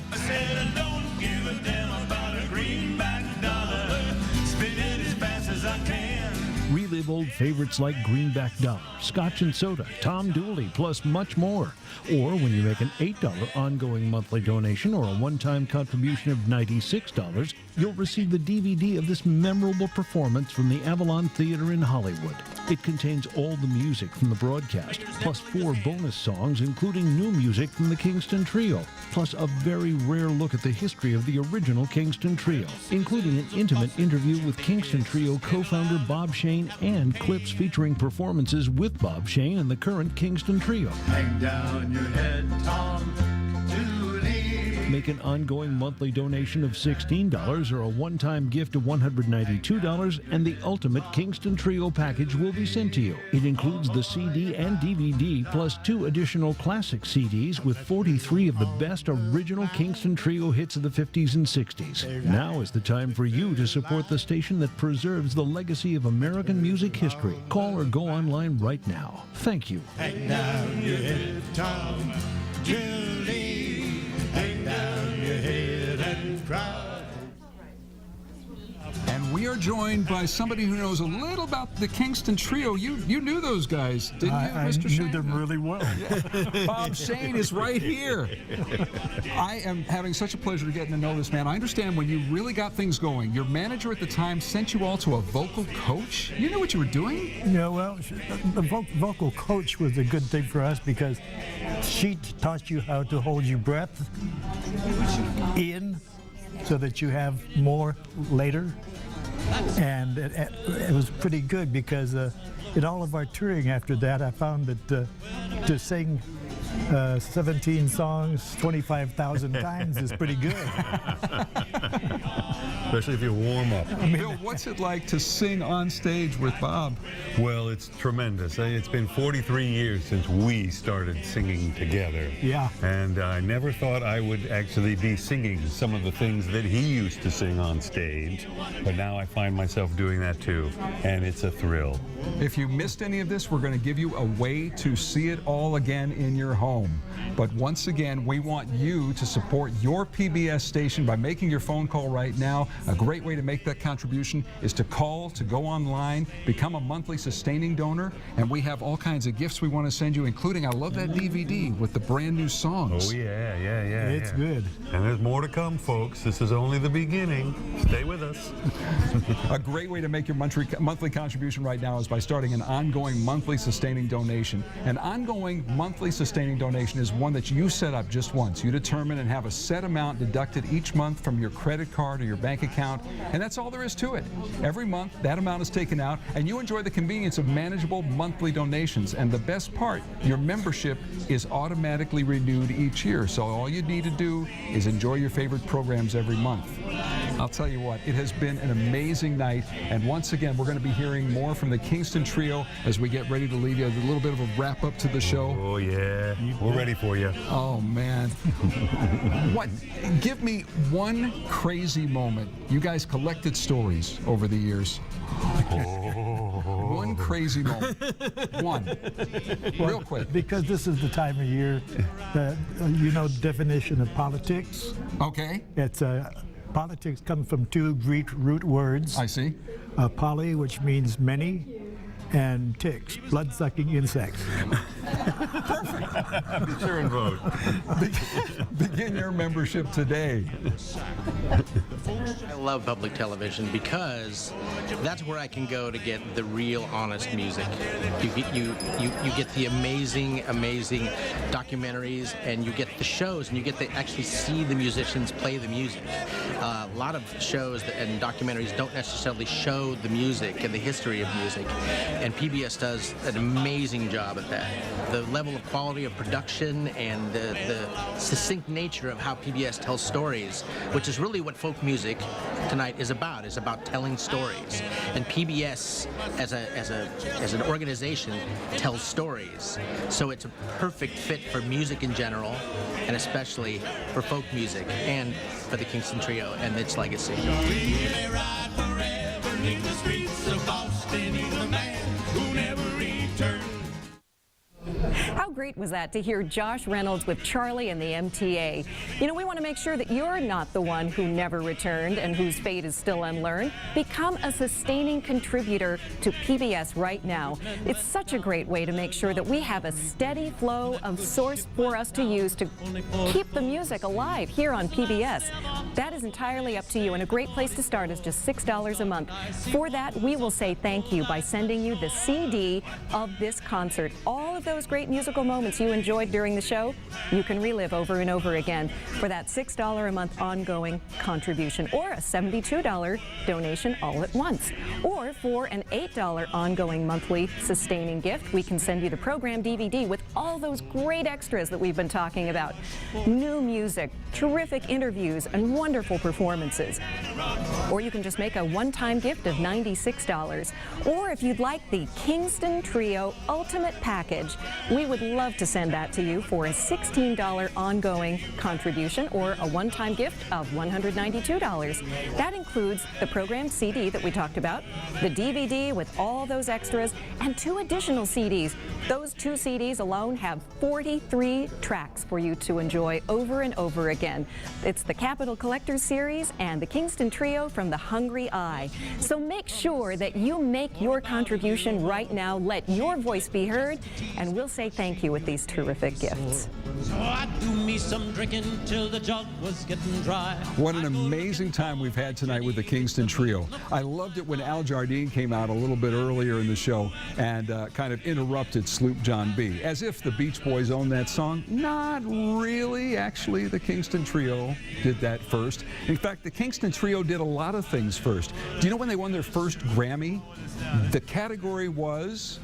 Relive old favorites like Greenback Dollar, Scotch and Soda, Tom Dooley, plus much more. Or when you make an $8 ongoing monthly donation or a one-time contribution of $96, you'll receive the DVD of this memorable performance from the Avalon Theater in Hollywood. It contains all the music from the broadcast, plus 4 bonus songs, including new music from the Kingston Trio, plus a very rare look at the history of the original Kingston Trio, including an intimate interview with Kingston Trio co-founder Bob Shane and clips featuring performances with Bob Shane and the current Kingston Trio. Hang down your head, Tom Dooley. Make an ongoing monthly donation of $16 or a one-time gift of $192, and the ultimate Kingston Trio package will be sent to you. It includes the CD and DVD, plus 2 additional classic CDs with 43 of the best original Kingston Trio hits of the 50s and 60s. Now is the time for you to support the station that preserves the legacy of American music history. Call or go online right now. Thank you. Hang down your head, Tom Dooley. Hang down your head and cry. And we are joined by somebody who knows a little about the Kingston Trio. You knew those guys, didn't you, Mr. Shane? I knew them really well. Bob Shane is right here. I am having such a pleasure getting to know this man. I understand when you really got things going, your manager at the time sent you all to a vocal coach. You knew what you were doing? Yeah, well, the vocal coach was a good thing for us because she taught you how to hold your breath in so that you have more later. And it was pretty good because in all of our touring after that, I found that to sing 17 songs 25,000 times is pretty good. Especially if you warm up. Bill, what's it like to sing on stage with Bob? Well, it's tremendous. It's been 43 years since we started singing together. Yeah. And I never thought I would actually be singing some of the things that he used to sing on stage. But now I find myself doing that too. And it's a thrill. If you missed any of this, we're going to give you a way to see it all again in your home. But once again, we want you to support your PBS station by making your phone call right now. A great way to make that contribution is to call, to go online, become a monthly sustaining donor, and we have all kinds of gifts we want to send you, including, I love that DVD with the brand new songs. Oh, yeah. It's good. And there's more to come, folks. This is only the beginning. Stay with us. A great way to make your monthly contribution right now is by starting an ongoing monthly sustaining donation. An ongoing monthly sustaining donation is one that you set up just once. You determine and have a set amount deducted each month from your credit card or your bank account, and that's all there is to it. Every month, that amount is taken out, and you enjoy the convenience of manageable monthly donations. And the best part, your membership is automatically renewed each year. So all you need to do is enjoy your favorite programs every month. I'll tell you what, it has been an amazing night, and once again, we're going to be hearing more from the Kingston Trio as we get ready to leave you. A little bit of a wrap up to the show. Oh, yeah. We're ready for you. Oh, man. Give me one crazy moment. You guys collected stories over the years. One crazy moment. One. Real quick. Because this is the time of year that, you know, the definition of politics. Okay. It's politics comes from two Greek root words. I see. Poly, which means many, and ticks, blood-sucking insects. Be sure and vote. Begin your membership today. I love public television because that's where I can go to get the real, honest music. You get the amazing documentaries, and you get the shows, and you get to actually see the musicians play the music. A lot of shows and documentaries don't necessarily show the music and the history of music, and PBS does an amazing job at that. The level of quality of production and the succinct nature of how PBS tells stories, which is really what folk music tonight is about telling stories. And PBS as an organization tells stories. So it's a perfect fit for music in general, and especially for folk music and for the Kingston Trio and its legacy. How great was that to hear Josh Reynolds with Charlie and the MTA? You know, we want to make sure that you're not the one who never returned and whose fate is still unlearned. Become a sustaining contributor to PBS right now. It's such a great way to make sure that we have a steady flow of source for us to use to keep the music alive here on PBS. That is entirely up to you, and a great place to start is just $6 a month. For that, we will say thank you by sending you the CD of this concert. All of those great musical moments you enjoyed during the show, you can relive over and over again for that $6 a month ongoing contribution, or a $72 donation all at once. Or for an $8 ongoing monthly sustaining gift, we can send you the program DVD with all those great extras that we've been talking about. New music, terrific interviews, and wonderful performances. Or you can just make a one-time gift of $96. Or if you'd like the Kingston Trio Ultimate Package, we would love to send that to you for a $16 ongoing contribution, or a one-time gift of $192. That includes the program CD that we talked about, the DVD with all those extras, and 2 additional CDs. Those 2 CDs alone have 43 tracks for you to enjoy over and over again. It's the Capitol Collectors Series and the Kingston Trio from the Hungry Eye. So make sure that you make your contribution right now. Let your voice be heard, and we'll say thank you with these terrific gifts. So I do me some drinking till the jug was getting dry. What an amazing time we've had tonight with the Kingston Trio. I loved it when Al Jardine came out a little bit earlier in the show and kind of interrupted Sloop John B. As if the Beach Boys owned that song. Not really. Actually, the Kingston Trio did that first. In fact, the Kingston Trio did a lot of things first. Do you know when they won their first Grammy? The category was,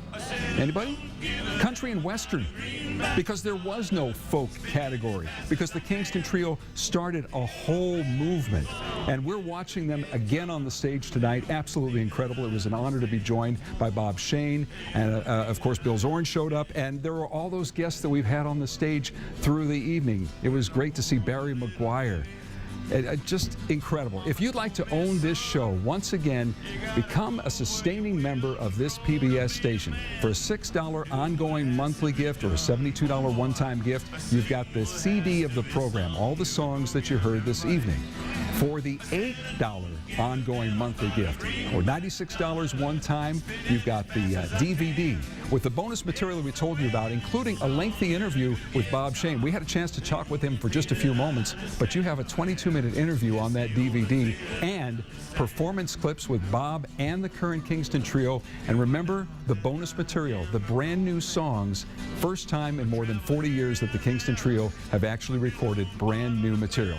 anybody? Country and Western, because there was no folk category, because the Kingston Trio started a whole movement, and we're watching them again on the stage tonight. Absolutely incredible. It was an honor to be joined by Bob Shane, and of course Bill Zorn showed up, and there were all those guests that we've had on the stage through the evening. It was great to see Barry McGuire. Just incredible. If you'd like to own this show, once again, become a sustaining member of this PBS station. For a $6 ongoing monthly gift or a $72 one-time gift, you've got the CD of the program, all the songs that you heard this evening. For the $8 ongoing monthly gift, or $96 one time, you've got the DVD with the bonus material we told you about, including a lengthy interview with Bob Shane. We had a chance to talk with him for just a few moments, but you have a 22-minute interview on that DVD and performance clips with Bob and the current Kingston Trio. And remember, the bonus material, the brand new songs, first time in more than 40 years that the Kingston Trio have actually recorded brand new material.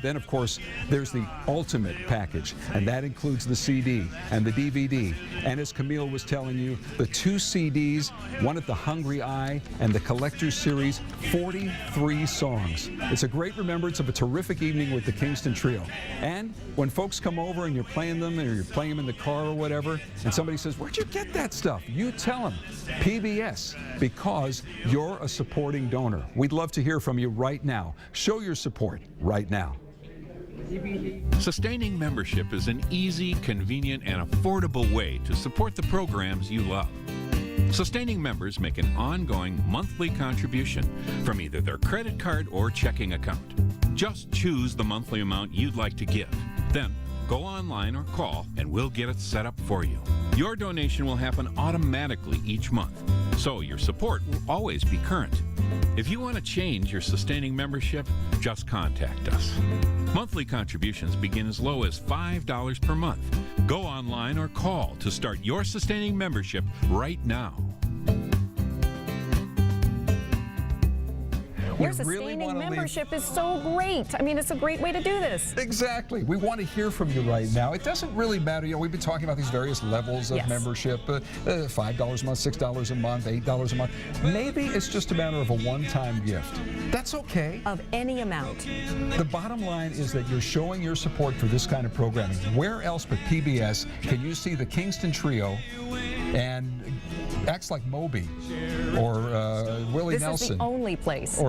Then, of course, there's the ultimate package, and that includes the CD and the DVD. And as Camille was telling you, the 2 CDs, one at the Hungry Eye and the Collector's Series, 43 songs. It's a great remembrance of a terrific evening with the Kingston Trio. And when folks come over and you're playing them, or you're playing them in the car or whatever, and somebody says, "Where'd you get that stuff?" You tell them, PBS, because you're a supporting donor. We'd love to hear from you right now. Show your support right now. Sustaining membership is an easy, convenient, and affordable way to support the programs you love. Sustaining members make an ongoing monthly contribution from either their credit card or checking account. Just choose the monthly amount you'd like to give. Then, go online or call and we'll get it set up for you. Your donation will happen automatically each month, so your support will always be current. If you want to change your sustaining membership, just contact us. Monthly contributions begin as low as $5 per month. Go online or call to start your sustaining membership right now. Your sustaining membership is so great. I mean, it's a great way to do this. Exactly. We want to hear from you right now. It doesn't really matter. You know, we've been talking about these various levels of membership, $5 a month, $6 a month, $8 a month. Maybe it's just a matter of a one-time gift. That's okay. Of any amount. The bottom line is that you're showing your support for this kind of programming. Where else but PBS can you see the Kingston Trio and acts like Moby or Willie Nelson? This is the only place.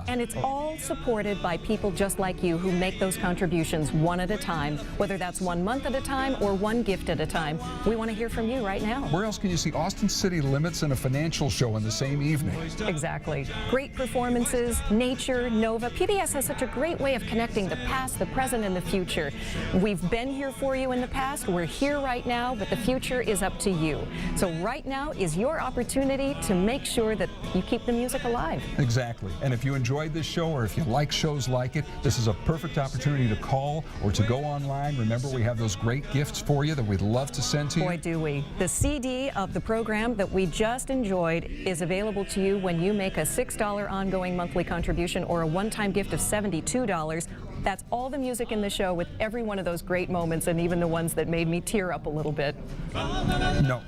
And it's all supported by people just like you who make those contributions one at a time, whether that's 1 month at a time or one gift at a time. We want to hear from you right now. Where else can you see Austin City Limits and a financial show in the same evening? Exactly. Great performances, nature, Nova. PBS has such a great way of connecting the past, the present, and the future. We've been here for you in the past. We're here right now, but the future is up to you. So right now is your opportunity to make sure that you keep the music alive. Exactly. And if you enjoyed this show or if you like shows like it, this is a perfect opportunity to call or to go online. Remember, we have those great gifts for you that we'd love to send to you. Boy, do we. The CD of the program that we just enjoyed is available to you when you make a $6 ongoing monthly contribution or a one-time gift of $72. That's all the music in the show with every one of those great moments and even the ones that made me tear up a little bit. No.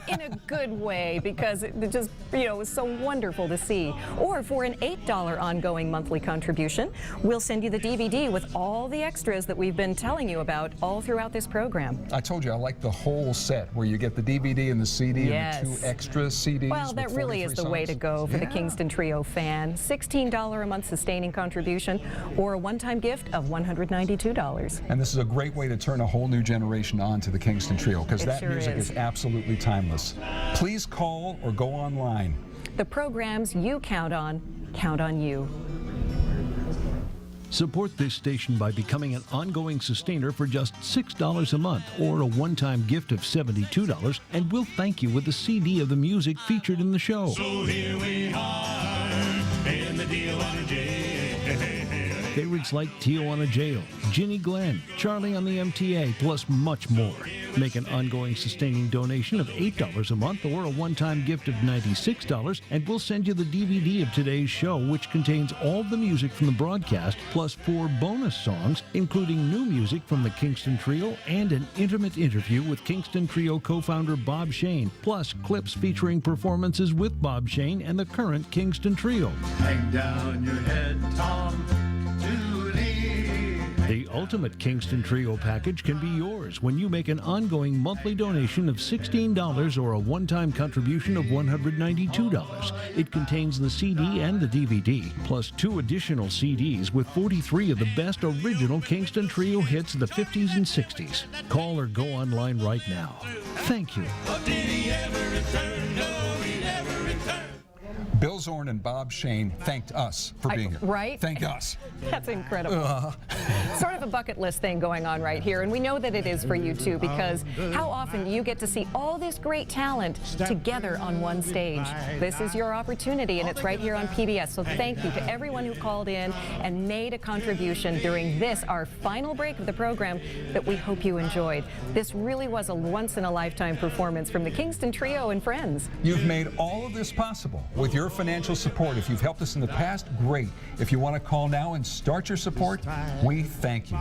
In a good way, because it just, was so wonderful to see. Or for an $8 ongoing monthly contribution, we'll send you the DVD with all the extras that we've been telling you about all throughout this program. I told you I like the whole set where you get the DVD and the CD and the 2 extra CDs. Well, that really is the way to go for the Kingston Trio fan. $16 a month sustaining contribution or a one-time gift of $192. And this is a great way to turn a whole new generation on to the Kingston Trio, because that sure music is absolutely timeless. Please call or go online. The programs you count on you. Support this station by becoming an ongoing sustainer for just $6 a month or a one-time gift of $72, and we'll thank you with a CD of the music featured in the show. So here we are in the Tijuana Jail. Favorites like Tijuana Jail, Ginny Glenn, Charlie on the MTA, plus much more. Make an ongoing sustaining donation of $8 a month or a one-time gift of $96, and we'll send you the DVD of today's show, which contains all the music from the broadcast, plus 4 bonus songs, including new music from the Kingston Trio and an intimate interview with Kingston Trio co-founder Bob Shane, plus clips featuring performances with Bob Shane and the current Kingston Trio. Hang down your head, Tom. The ultimate Kingston Trio package can be yours when you make an ongoing monthly donation of $16 or a one-time contribution of $192. It contains the CD and the DVD, plus 2 additional CDs with 43 of the best original Kingston Trio hits of the 50s and 60s. Call or go online right now. Thank you. Bill Zorn and Bob Shane thanked us for being here. Right? Thank us. That's incredible. Sort of a bucket list thing going on right here, and we know that it is for you too, because how often do you get to see all this great talent together on one stage? This is your opportunity, and it's right here on PBS. So thank you to everyone who called in and made a contribution during this, our final break of the program, that we hope you enjoyed. This really was a once-in-a-lifetime performance from the Kingston Trio and friends. You've made all of this possible with your financial support. If you've helped us in the past, great. If you want to call now and start your support, we thank you.